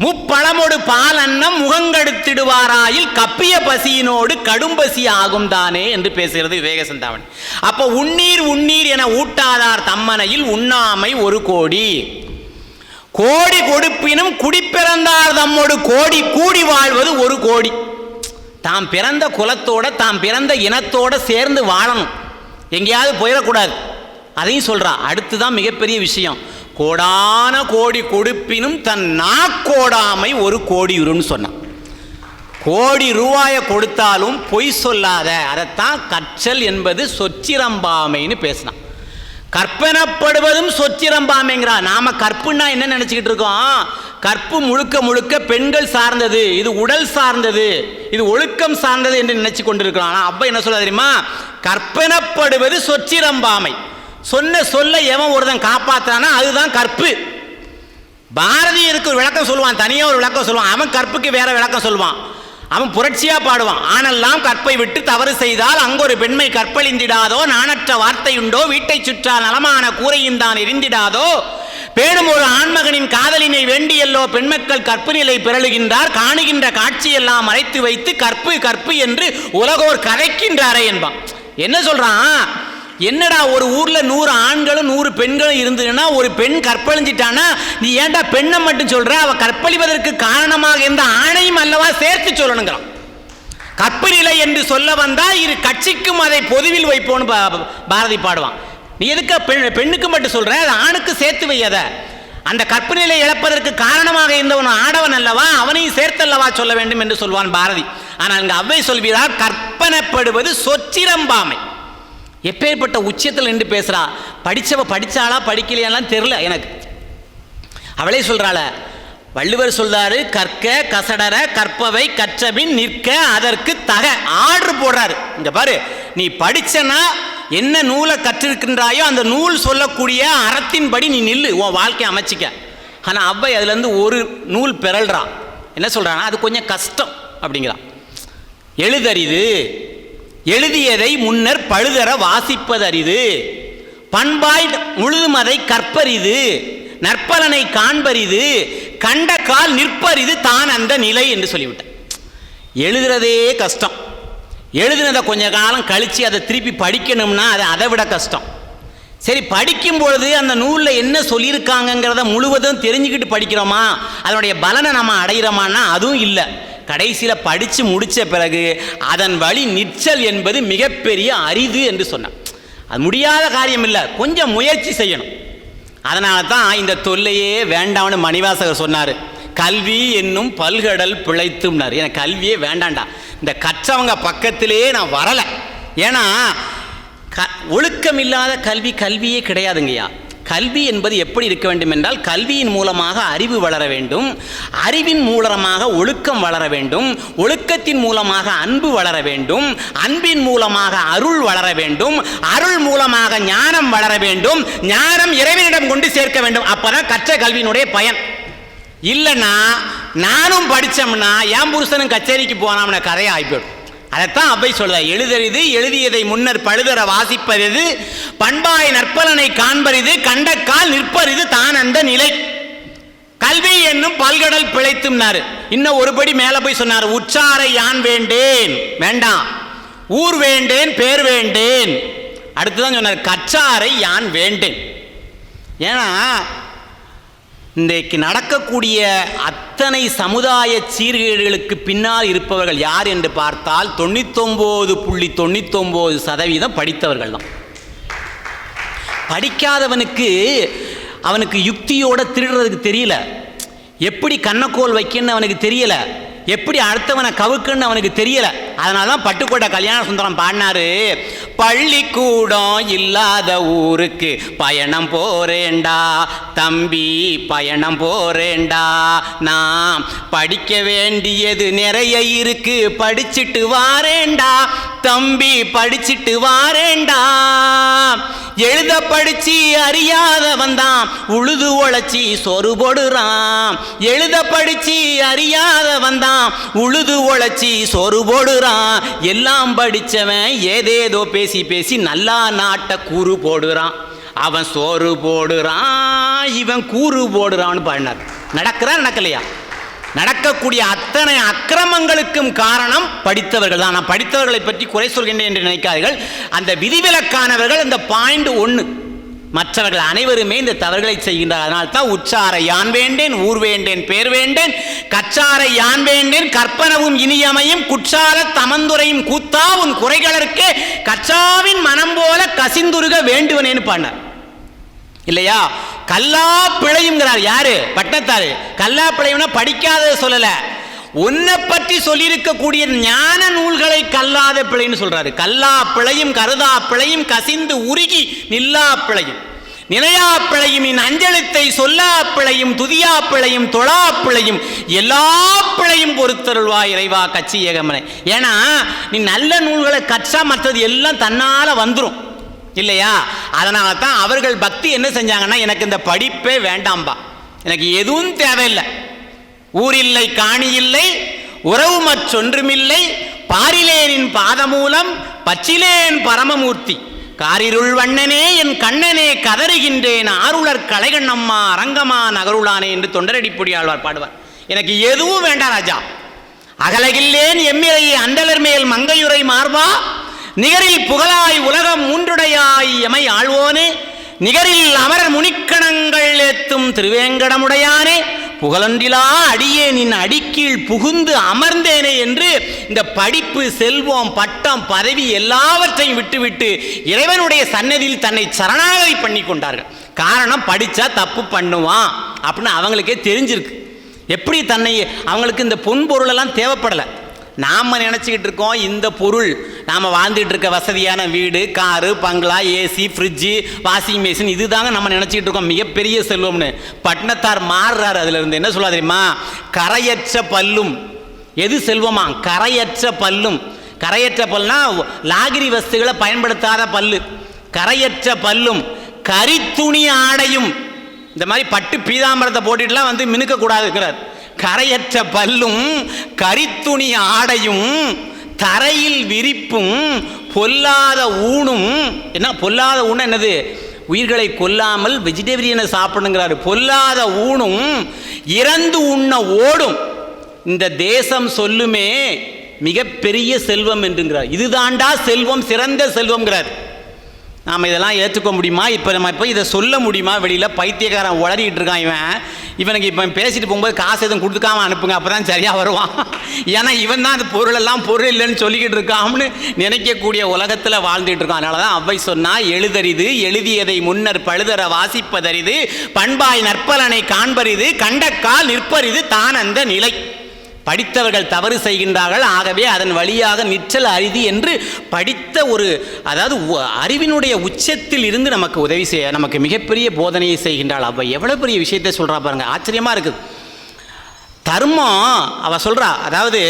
முப்பழமொடு பால் அன்னம் முகங்கெடுத்திடுவாராயில் கப்பிய பசியினோடு கடும்பசி ஆகும் தானே என்று பேசுகிறது விவேக சிந்தாமணி. அப்போ உண்ணீர் உண்ணீர் என ஊட்டாதார் தம்மனையில் உண்ணாமை ஒரு கோடி, கோடி கொடுப்பினும் குடிப்பிறந்தார் தம்மோடு கோடி கூடி வாழ்வது ஒரு கோடி. தாம் பிறந்த குலத்தோட தாம் பிறந்த இனத்தோட சேர்ந்து வாழணும், எங்கேயாவது போயிடக்கூடாது. அதையும் சொல்றா. அடுத்துதான் மிகப்பெரிய விஷயம், கோடான கோடி கொடுப்பினும் தன் நாக்கோடாமை ஒரு கோடி உருன்னு சொன்னான். கோடி ரூபாயை கொடுத்தாலும் பொய் சொல்லாத, அதைத்தான் கற்றல் என்பது சொச்சிரம்பாமைன்னு பேசினான். கற்பனப்படுவதும் சொச்சிரம்பாமைங்கிறா. நாம கற்புன்னா என்ன நினைச்சுக்கிட்டு இருக்கோம்? கற்பு முழுக்க முழுக்க பெண்கள் சார்ந்தது, இது உடல் சார்ந்தது, இது ஒழுக்கம் சார்ந்தது என்று நினைச்சு கொண்டிருக்கிறோம். ஆனால் அப்ப என்ன சொல்ல தெரியுமா? கற்பனப்படுவது சொச்சிரம்பாமை. சொன்ன சொல்ல எவன் ஒருத்தன் காப்பாற்றானா அதுதான் கற்பு. பாரதியருக்கு ஒரு விளக்கம் சொல்லுவான், தனியாக ஒரு விளக்கம் சொல்லுவான். அவன் கற்புக்கு வேற விளக்கம் சொல்லுவான். அவன் புரட்சியா பாடுவான். ஆனெல்லாம் கற்பை விட்டு தவறு செய்தால் அங்கொரு பெண்மை கற்பழிந்திடாதோ, நாணற்ற வார்த்தையுண்டோ, வீட்டை சுற்றால் நலமான கூரையும் தான் எரிந்திடாதோ, பேணும் ஒரு ஆண்மகனின் காதலினை வேண்டியல்லோ பெண்மக்கள் கற்பு நிலை பிறழுகின்றார், காணுகின்ற காட்சியெல்லாம் மறைத்து வைத்து கற்பு கற்பு என்று உலகோர் கதைக்கின்றாரே என்பான். என்ன சொல்றான்? என்னடா ஒரு ஊர்ல 100 ஆண்களும் 100 பெண்களும் இருந்ததுன்னா ஒரு பெண் கற்பழிஞ்சிட்டானா நீ ஏன்டா பெண்ணை மட்டும் சொல்ற? அவ கற்பழிவதற்கு காரணமாக இருந்த ஆணையும் அல்லவா சேர்த்து சொல்லணுங்கிறான். கற்பு நிலை என்று சொல்ல வந்தா இரு கட்சிக்கும் அதை பொதுவில் வைப்போன்னு பாரதி பாடுவான். நீ எதுக்கு பெண்ணுக்கு மட்டும் சொல்ற? அது ஆணுக்கு சேர்த்து வையாத. அந்த கற்பு நிலை இழப்பதற்கு காரணமாக இருந்தவன் ஆடவன் அல்லவா, அவனையும் சேர்த்தல்லவா சொல்ல வேண்டும் என்று சொல்வான் பாரதி. ஆனால் இங்கு அவ்வை சொல்கிறார், கற்பனப்படுவது சொச்சிரம்பாமை. எப்பேற்பட்ட உச்சத்தில் நின்று பேசுறா. படிச்சவ படிச்சாளா படிக்கலையாலாம் தெரியல எனக்கு. அவளே சொல்றாள. வள்ளுவர் சொல்றாரு, கற்க கசடர கற்பவை கற்றபின் நிற்க அதற்கு தக. ஆர்டர் போடுறாரு. இங்க பாரு, நீ படிச்சனா என்ன நூலை கற்றிருக்கின்றாயோ அந்த நூல் சொல்லக்கூடிய அறத்தின்படி நீ நில்லு, உன் வாழ்க்கையை அமைச்சிக்க. ஆனா அவ்வை அதுல இருந்து ஒரு நூல் பெறல்றா. என்ன சொல்றானா? அது கொஞ்சம் கஷ்டம் அப்படிங்கிறான். எழுதறிது, எழுதியதை முன்னர் பழுதர வாசிப்பது அரிது, பண்பாய் முழுதும் அதை கற்பரிது, நற்பலனை காண்பரிது, கண்ட கால் நிற்பரிது தான் அந்த நிலை என்று சொல்லிவிட்டார். எழுதுறதே கஷ்டம். எழுதுனதை கொஞ்ச காலம் கழிச்சு அதை திருப்பி படிக்கணும்னா அது அதை விட கஷ்டம். சரி, படிக்கும் பொழுது அந்த நூலில் என்ன சொல்லியிருக்காங்கிறத முழுவதும் தெரிஞ்சுக்கிட்டு படிக்கிறோமா, அதனுடைய பலனை நம்ம அடைகிறோமான்னா அதுவும் இல்லை. கடைசியில் படித்து முடித்த பிறகு அதன் வழி நிற்றல் என்பது மிகப்பெரிய அரிது என்று சொன்னார். அது முடியாத காரியம் இல்லை, கொஞ்சம் முயற்சி செய்யணும். அதனால தான் இந்த தொல்லையே வேண்டாம்னு மணிவாசகர் சொன்னார். கல்வி என்னும் பல்கடல் பிழைத்தும்னார். எனக்கு கல்வியே வேண்டாண்டா, இந்த கற்றவங்க பக்கத்திலே நான் வரலை. ஏன்னா ஒழுக்கம் இல்லாத கல்வி கல்வியே கிடையாதுங்கய்யா. கல்வி என்பது எப்படி இருக்க வேண்டும் என்றால், கல்வியின் மூலமாக அறிவு வளர வேண்டும், அறிவின் மூலமாக ஒழுக்கம் வளர வேண்டும், ஒழுக்கத்தின் மூலமாக அன்பு வளர வேண்டும், அன்பின் மூலமாக அருள் வளர வேண்டும், அருள் மூலமாக ஞானம் வளர வேண்டும், ஞானம் இறைவனிடம் கொண்டு சேர்க்க வேண்டும். அப்பதான் கற்ற கல்வியினுடைய பயன். இல்லைன்னா நானும் படித்தோம்னா என் புருஷனும் கச்சேரிக்கு போனாம்னா கதையை ஆகிப்போம். அதைத்தான் அவ்வை சொல்ல. எழுதறிது, எழுதியதை முன்னர் பழுதர வாசிப்பது, பண்பாய் நற்பலனை காண்பரிது, கண்டக்கால் நிற்பரிது தான் அந்த நிலை. கல்வி என்னும் பல்கடல் பிழைத்தும்னாரு. இன்னும் ஒருபடி மேல போய் சொன்னார், உற்றாரை யான் வேண்டேன், வேண்டாம், ஊர் வேண்டேன், பேர் வேண்டேன். அடுத்துதான் சொன்னார், கற்றாரை யான் வேண்டேன். ஏன்னா இன்றைக்கு நடக்கக்கூடிய அத்தனை சமுதாய சீர்கேடுகளுக்கு பின்னால் இருப்பவர்கள் யார் என்று பார்த்தால் 99.99% படித்தவர்கள் தான். படிக்காதவனுக்கு அவனுக்கு யுக்தியோட திருடுறதுக்கு தெரியல, எப்படி கண்ணக்கோல் வைக்கன்னு அவனுக்கு தெரியல, எப்படி அடுத்தவனை கவுக்குன்னு அவனுக்கு தெரியல. அதனால தான் பட்டுக்கோட்டை கல்யாண சுந்தரம் பாடினாரு, பள்ளிக்கூடம் இல்லாத ஊருக்கு பயணம் போறேண்டா தம்பி, பயணம் போறேண்டா, நான் படிக்க வேண்டியது நிறைய இருக்கு, படிச்சுட்டு வாரேண்டா தம்பி, படிச்சுட்டு வாரேண்டா. எழுத படிச்சு அறியாதவன் தான் உழுது உழைச்சி சொரு போடுறான். எழுத படிச்சு அறியாதவன் தான் உழுது உழைச்சி சொரு போடுறான். எல்லாம் படிச்சவன் ஏதேதோ பேசி பேசி நல்லா நாட்டை கூறு போடுறான். அவன் சோறு போடுறான், இவன் கூறு போடுறான்னு பாடினார். நடக்கிறா நடக்கலையா? நடக்கக்கூடிய அத்தனை அக்கிரமங்களுக்கும் காரணம் படித்தவர்கள் தான். நான் படித்தவர்களை பற்றி குறை சொல்கின்றேன் என்று நினைக்காதீர்கள். அந்த விதிவிலக்கானவர்கள் இந்த பாயிண்ட் 1. மற்றவர்கள் அனைவருமே இந்த தவறுகளை செய்கின்றார். அதனால் தான் உச்சார யான் வேண்டேன், ஊர் வேண்டேன், பேர் வேண்டேன், கச்சார யான் வேண்டேன், கற்பனவும் இனியமையும், குற்றால தமந்துரையும் கூத்தா உன் குறைகளற்கு கச்சாவின் மனம் போல கசிந்துருக வேண்டுவனேன்னு பாடினார் இல்லையா? கல்லா பிழையுங்கிறார். யாரு? பட்டத்தாரு. கல்லா பிழையும்னா படிக்காத சொல்லல, உன்னை பற்றி சொல்லியிருக்கக்கூடிய ஞான நூல்களை கல்லாத பிழைன்னு சொல்றாரு. கல்லா பிழையும் கருதா பிழையும் கசிந்து உருகி நில்லா பிழையும் நினையா பிழையும் இன் அஞ்சலித்தை சொல்லா பிழையும் துதியா பிழையும் தொழா பிழையும் எல்லா பிழையும் பொறுத்தருள்வா இறைவா கச்சி ஏகமனை. ஏன்னா நீ நல்ல நூல்களை கற்றா மற்றது எல்லாம் தன்னால வந்துடும் இல்லையா? அதனால தான் அவர்கள் பக்தி என்ன செஞ்சாங்கன்னா, எனக்கு இந்த படிப்பே வேண்டாம்பா, எனக்கு எதுவும் தேவையில்லை, ஊரில்லை காணி இல்லை உறவு மற்றொன்றுமில்லை, பாரிலேனின் பாதமூலம் பச்சிலேன் பரமமூர்த்தி, காரிருள் வண்ணனே என் கண்ணனே கதறுகின்றேன், ஆருளர் கலைகண்ணம்மா அரங்கமா நகருளானே என்று தொண்டரடிப்பொடி ஆழ்வார் பாடுவார். எனக்கு எதுவும் வேண்டாம் ராஜா, அகலகில்லேன் எம்மிரையை அண்டலர் மேல் மங்கையுரை மார்பா, நிகரில் புகழாய் உலகம் மூன்றுடையாய் எமை ஆழ்வோனே, நிகரில் அமரர் முனிக்கணங்கள் ஏத்தும் திருவேங்கடமுடையானே, புகழொன்றிலா அடியே நின் அடிக்கீழ் புகுந்து அமர்ந்தேனே என்று இந்த படிப்பு செல்வம் பட்டம் பதவி எல்லாவற்றையும் விட்டுவிட்டு இறைவனுடைய சன்னதியில் தன்னை சரணாகதி பண்ணி கொண்டார்கள். காரணம், படித்தா தப்பு பண்ணுவான் அப்படின்னு அவங்களுக்கே தெரிஞ்சிருக்கு. எப்படி தன்னை, அவங்களுக்கு இந்த பொன் பொருளெல்லாம் தேவைப்படலை. நாம் நினச்சிக்கிட்டு இருக்கோம் இந்த பொருள், நாம் வாழ்ந்துட்டு இருக்க வசதியான வீடு, காரு, பங்களா, ஏசி, ஃப்ரிட்ஜு, வாஷிங் மிஷின், இது தாங்க நம்ம நினச்சிக்கிட்டு இருக்கோம் மிகப்பெரிய செல்வம்னு. பட்டினத்தார் மாறுறாரு. அதிலிருந்து என்ன சொல்ல தெரியுமா? கரையற்ற பல்லும். எது செல்வமா? கரையற்ற பல்லும். கரையற்ற பல்னா லாகிரி வஸ்துகளை பயன்படுத்தாத பல்லு. கரையற்ற பல்லும் கரித்துணி ஆடையும். இந்த மாதிரி பட்டு பீதாம்பரத்தை போட்டுட்டுலாம் வந்து மினுக்கக்கூடாதுங்கிறார். கரையற்ற பல்லும் கரித்துணி ஆடையும் தரையில் விரிப்பும் பொல்லாத ஊனும். என்ன பொல்லாத ஊன? என்னது? உயிர்களை கொல்லாமல் வெஜிடேரியனை சாப்பிடுங்கிறாரு. பொல்லாத ஊனும் இறந்து உண்ண ஓடும் இந்த தேசம் சொல்லுமே மிகப்பெரிய செல்வம் என்றுங்கிறார். இதுதாண்டா செல்வம், சிறந்த செல்வம்ங்கிறார். நாம் இதெல்லாம் ஏற்றுக்க முடியுமா? நம்ம இப்போ இதை சொல்ல முடியுமா? வெளியில் பைத்தியக்காரன் உளறிக்கிட்டு இருக்கான். இவனுக்கு இப்போ பேசிட்டு போகும்போது காசு எதுவும் கொடுத்துக்காம அனுப்புங்க, அப்போ தான் சரியாக வருவான். ஏன்னா இவன் தான் அந்த பொருளெல்லாம் பொருள் இல்லைன்னு சொல்லிக்கிட்டு இருக்கான்னு நினைக்கக்கூடிய உலகத்தில் வாழ்ந்துட்டு இருக்கான். அதனால தான் அவ்வை சொன்னால், எழுதரிது எழுதியதை முன்னர் பழுதர வாசிப்பதரிது, பண்பாய் நற்பலனை காண்பரிது, கண்டக்கால் நிற்பரிது தான் அந்த நிலை. படித்தவர்கள் தவறு செய்கின்றார்கள், ஆகவே அதன் வழியாக நிற்றல் அரிதி என்று படித்த ஒரு, அதாவது அறிவினுடைய உச்சத்தில் இருந்து நமக்கு உதவி செய்ய, நமக்கு மிகப்பெரிய போதனையை செய்கின்றாள். அவள் எவ்வளோ பெரிய விஷயத்தை சொல்கிறா பாருங்க, ஆச்சரியமாக இருக்குது. தர்மம் அவ சொல்கிறா, அதாவது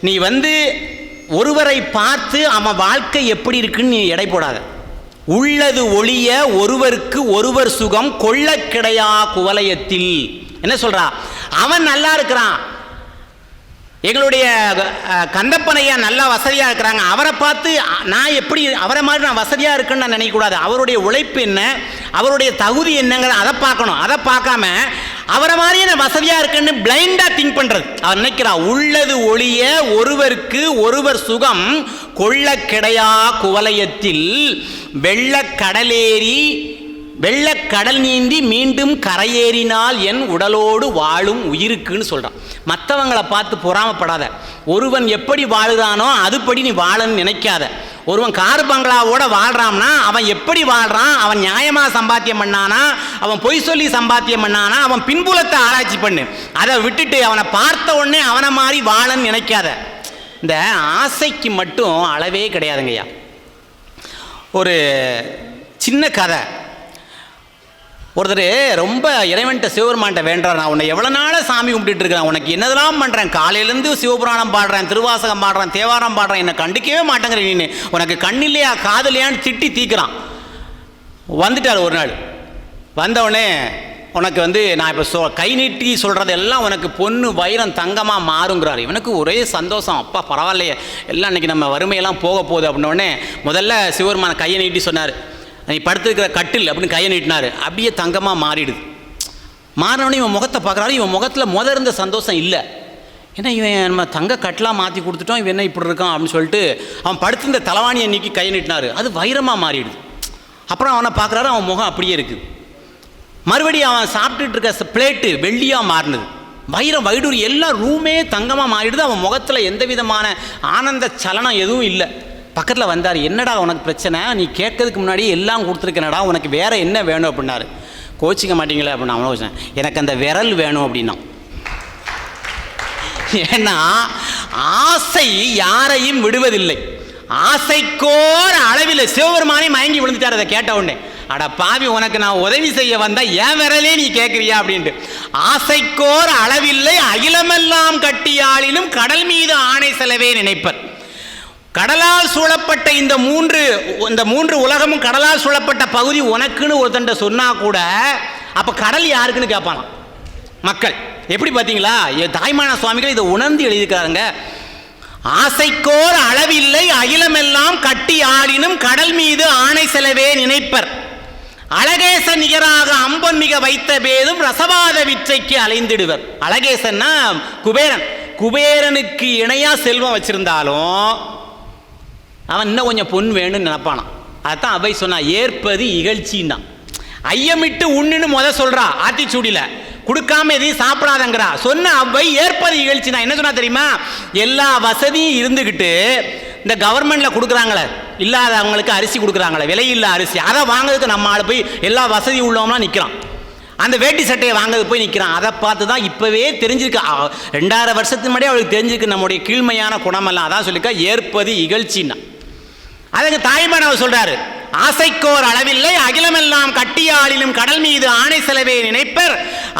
நீ வந்து ஒருவரை பார்த்து அவன் வாழ்க்கை எப்படி இருக்குன்னு நீ எடை போடாத. உள்ளது ஒளிய ஒருவருக்கு ஒருவர் சுகம் கொள்ள கிடையா குவலயத்தில். என்ன சொல்கிறா? அவன் நல்லா இருக்கிறான், எங்களுடைய கந்தப்பனையா நல்லா வசதியாக இருக்கிறாங்க, அவரை பார்த்து நான் எப்படி அவரை மாதிரி நான் வசதியாக இருக்குன்னு நான் நினைக்கக்கூடாது. அவருடைய உழைப்பு என்ன, அவருடைய தகுதி என்னங்கிறத அதை பார்க்கணும். அதை பார்க்காம அவரை மாதிரியே நான் வசதியாக இருக்குன்னு பிளைண்டாக திங்க் பண்ணுறது. அவர் நினைக்கிறா, உள்ளது ஒளிய ஒருவருக்கு ஒருவர் சுகம் கொள்ள கிடையா குவலயத்தில் வெள்ளக்கடலேறி வெள்ளக்கடல் நீந்தி மீண்டும் கரையேறினால் என் உடலோடு வாழும் உயிருக்குன்னு சொல்கிறான். மற்றவங்களை பார்த்து பொறாமப்படாத. ஒருவன் எப்படி வாழுதானோ அதுபடி நீ வாழன்னு நினைக்காத. ஒருவன் கார் பங்களாவோட வாழ்கிறான்னா அவன் எப்படி வாழ்கிறான், அவன் நியாயமாக சம்பாத்தியம் பண்ணானா, அவன் பொய் சொல்லி சம்பாத்தியம் பண்ணானா, அவன் பின்புலத்தை ஆராய்ச்சி பண்ணு. அதை விட்டுட்டு அவனை பார்த்த உடனே அவனை மாதிரி வாழன்னு நினைக்காத. இந்த ஆசைக்கு மட்டும் அளவே கிடையாதுங்கய்யா. ஒரு சின்ன கதை. ஒருத்தர் ரொம்ப இறைவன்ட்ட சிவபெருமான்ட்ட வேண்டார், நான் உன்னை எவ்வளோ நாளாக சாமி கும்பிட்டு இருக்கிறேன், உனக்கு என்னதெல்லாம் பண்ணுறேன், காலையிலேருந்து சிவபுராணம் பாடுறேன், திருவாசகம் பாடுறேன், தேவாரம் பாடுறேன், என்னை கண்டிக்கவே மாட்டேங்கிற நீ, உனக்கு கண்ணில்லையா காதலையான்னு திட்டி தீக்கிறான். வந்துட்டார் ஒரு நாள். வந்தவுடனே உனக்கு நான் இப்போ கை நீட்டி சொல்கிறதெல்லாம் உனக்கு பொண்ணு வைரம் தங்கமாக மாறுங்கிறார். இவனுக்கு ஒரே சந்தோஷம், அப்பா பரவாயில்லையே, எல்லாம் இன்றைக்கி நம்ம வறுமையெல்லாம் போக போகுது அப்படின்னோடனே முதல்ல சிவபெருமான கையை நீட்டி சொன்னார், நீ படுத்துருக்கிற கட்டில் அப்படின்னு கையை நீட்டினார். அப்படியே தங்கமாக மாறிடுது. மாறினோடனே இவன் முகத்தை பார்க்குறாரு. இவன் முகத்தில் இருந்த சந்தோஷம் இல்லை. ஏன்னா இவன் நம்ம தங்க கட்டெலாம் மாற்றி கொடுத்துட்டோம், இவன் என்ன இப்படி இருக்கான் அப்படின்னு சொல்லிட்டு அவன் படுத்திருந்த தலைவாணியை நீக்கி கையை நீட்டினார். அது வைரமாக மாறிடுது. அப்புறம் அவனை பார்க்குறாரு, அவன் முகம் அப்படியே இருக்குது. மறுபடியும் அவன் சாப்பிட்டுட்டு இருக்க பிளேட்டு வெள்ளியாக மாறினது. வைரம் வைடூரி எல்லாம் ரூமே தங்கமாக மாறிடுது. அவன் முகத்தில் எந்த விதமான ஆனந்த சலனம் எதுவும் இல்லை. பக்கத்தில் வந்தார். என்னடா உனக்கு பிரச்சனை, நீ கேட்கறதுக்கு முன்னாடி எல்லாம் கொடுத்துருக்கேனடா, உனக்கு வேறு என்ன வேணும் அப்படின்னாரு. கோச்சிக்க மாட்டீங்களே அப்படின்னு அவனை வச்சேன். எனக்கு அந்த விரல் வேணும் அப்படின்னா. ஏன்னா ஆசை யாரையும் விடுவதில்லை. ஆசைக்கோர் அளவில் சிவபெருமானே மயங்கி விழுந்துட்டார். அதை கேட்ட உடனே, அட பாவி, உனக்கு நான் உதவி செய்ய வந்தா ஏன் விரலே நீ கேட்குறியா அப்படின்ட்டு. ஆசைக்கோர் அளவில்லை அகிலமெல்லாம் கட்டியாளிலும் கடல் மீது ஆணை செலவே நினைப்பர். கடலால் சூழப்பட்ட இந்த மூன்று உலகமும் கடலால் சூழப்பட்ட பகுதி உனக்குன்னு ஒருத்தண்ட சொன்னா கூட அப்ப கடல் யாருக்குன்னு கேட்பானாம் மக்கள். எப்படி பார்த்தீங்களா, தாய்மான சுவாமிகள் இதை உணர்ந்து எழுதியிருக்காருங்க. ஆசைக்கோர் அளவில்லை அகிலமெல்லாம் கட்டி ஆடினும் கடல் மீது ஆணை செலவே நினைப்பர். அழகேச நிகராக அம்பன் மிக வைத்த பேதும் ரசவாத விற்றைக்கு அலைந்திடுவர். அழகேசன்னா குபேரன். குபேரனுக்கு இணையா செல்வம் வச்சிருந்தாலும் அவன் இன்னும் கொஞ்சம் பொன் வேணும்னு நினைப்பானான். அதான் அவை சொன்னா, ஏற்பது இகழ்ச்சின்னா. ஐயமிட்டு உண்ணுன்னு சொல்றா ஆத்திச்சூடியில, கொடுக்காம எதையும் சாப்பிடாதங்கிறா. சொன்ன அவை ஏற்பது இகழ்ச்சி தான். என்ன சொன்னா தெரியுமா, எல்லா வசதியும் இருந்துக்கிட்டு இந்த கவர்மெண்ட்ல கொடுக்குறாங்களே, இல்லாதவங்களுக்கு அரிசி கொடுக்குறாங்களே, விலையில்லா அரிசி, அதை வாங்குறதுக்கு நம்ம ஆள் போய் எல்லா வசதி உள்ளவங்களாம் நிற்கிறான். அந்த வேட்டி சட்டையை வாங்குறது போய் நிற்கிறான். அதை பார்த்து தான் இப்போவே தெரிஞ்சிருக்கு. 2000 வருஷத்துக்கு முன்னாடியே அவளுக்கு தெரிஞ்சிருக்கு நம்முடைய கீழ்மையான குணமெல்லாம். அதான் சொல்லிக்கா ஏற்பது இகழ்ச்சின்னா. அதுக்கு தாய்மானவர் சொல்றாரு, ஆசைக்கோர் அளவில்லை அகிலமெல்லாம் கட்டியாளிலும் கடல் மீது ஆணை செலவே நினைப்பர்.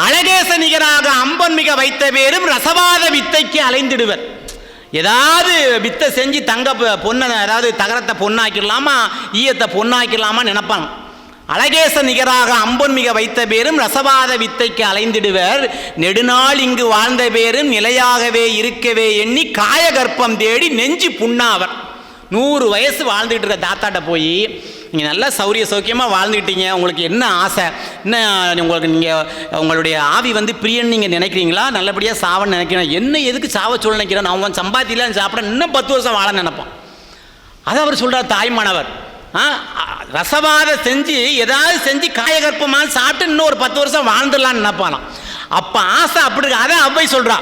அழகேச நிகராக அம்பன் மிக வைத்த பேரும் ரசவாத வித்தைக்கு அலைந்திடுவர். ஏதாவது வித்தை செஞ்சு பொண்ணை, அதாவது தகரத்தை பொண்ணாக்கிடலாமா, ஈயத்தை பொண்ணாக்கிடலாமா நினைப்பாங்க. அழகேச நிகராக அம்பன் மிக வைத்த பேரும் ரசவாத வித்தைக்கு அலைந்திடுவர். நெடுநாள் இங்கு வாழ்ந்த பேரும் நிலையாகவே இருக்கவே எண்ணி காயகற்பம் தேடி நெஞ்சு புண்ணாவர். 100 வயசு வாழ்ந்துகிட்டு இருக்க தாத்தாட்ட போய், நீங்கள் நல்லா சௌக்கியமாக வாழ்ந்துக்கிட்டீங்க, உங்களுக்கு என்ன ஆசை, என்ன உங்களுடைய ஆவி பிரியன்னு நீங்கள் நினைக்கிறீங்களா, நல்லபடியாக சாவன்னு நினைக்கிறேன், என்ன எதுக்கு சாவ சொல்ல நினைக்கிறேன், அவன் சம்பாத்தியில் சாப்பிட இன்னும் 10 வருஷம் வாழ நினைப்பான். அதை அவர் சொல்கிறார் தாய்மானவர். ரசவாத செஞ்சு ஏதாவது செஞ்சு காயகற்பமாக சாப்பிட்டு இன்னும் ஒரு 10 வருஷம் வாழ்ந்துடலான்னு நினைப்பானாம். அப்ப ஆசை அப்படி இருக்கு. அதை அவ்வை சொல்றா,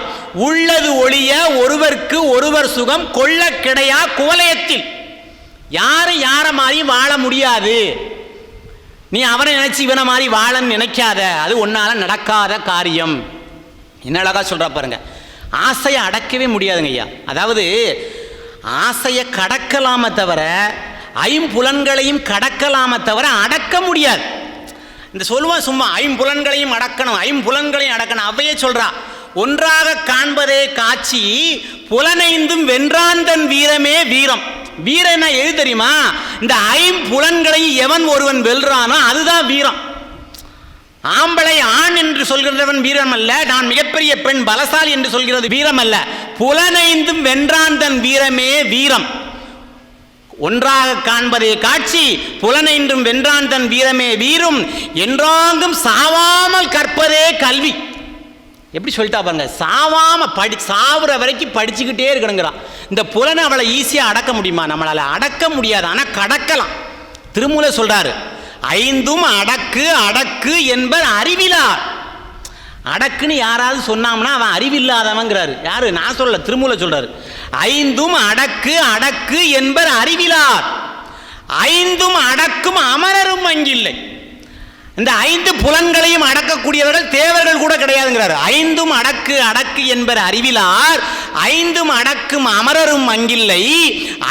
உள்ளது ஒளிய ஒருவருக்கு ஒருவர் சுகம் கொள்ள கிடையா குவலயத்தில். யாரும் யார மாதிரி வாழ முடியாது. நீ அவனை நினைச்சு இவனை மாதிரி வாழன்னு நினைக்காத, அது ஒன்னால நடக்காத காரியம். என்ன அழகா சொல்றா பாருங்க. ஆசையை அடக்கவே முடியாதுங்க ஐயா. அதாவது ஆசையை கடக்கலாம தவிர, ஐம்புலன்களையும் கடக்கலாம தவிர அடக்க முடியாது. இந்த சொல்லுவான் சும்மா, ஐம்புலன்களையும் அடக்கணும், ஐம்புலன்களையும் அடக்கணும். அவையே சொல்றா, ஒன்றாக காண்பதே காட்சி புலனைந்தும் வென்றாந்தன் வீரமே வீரம். வீரனா எது தெரியுமா, இந்த ஐம்புலன்களையும் எவன் ஒருவன் வெல்றானோ அதுதான் வீரம். ஆம்பளை ஆண் என்று சொல்கிறவன் வீரம் அல்ல, நான் மிகப்பெரிய பெண் பலசாலி என்று சொல்கிறது வீரம் அல்ல. புலனைந்தும் வென்றாந்தன் வீரமே வீரம். ஒன்றாக காண்பதே காட்சி புலனைந்தும் வென்றான் தன் வீரமே வீரும் என்றாங்கும் சாவாமல் கற்பதே கல்வி. எப்படி சொல்லிட்டா பாருங்க, சாவாம சாவுற வரைக்கும் படிச்சுக்கிட்டே இருக்கணுங்கிறான். இந்த புலனை அவளை ஈஸியாக அடக்க முடியுமா, நம்மளால அடக்க முடியாது, ஆனால் கடக்கலாம். திருமூல சொல்றாரு, ஐந்தும் அடக்கு அடக்கு என்பர் அறிவிலார். அடக்குன்னு யாராவது சொன்னாம்னா அவன் அறிவில்லாதவங்கிறாரு. யாரு, நான் சொல்லல, திருமூல சொல்றாரு. ஐந்தும் அடக்கு அடக்கு என்பர் அறிவிலார், ஐந்தும் அடக்கும் அமரரும் அங்கில்லை. இந்த 5 புலன்களையும் அடக்கக்கூடியவர்கள் தேவர்கள் கூட கிடையாதுங்கிறார். ஐந்தும் அடக்கு அடக்கு என்பர் அறிவிலார், ஐந்தும் அடக்கும் அமரரும் அங்கில்லை,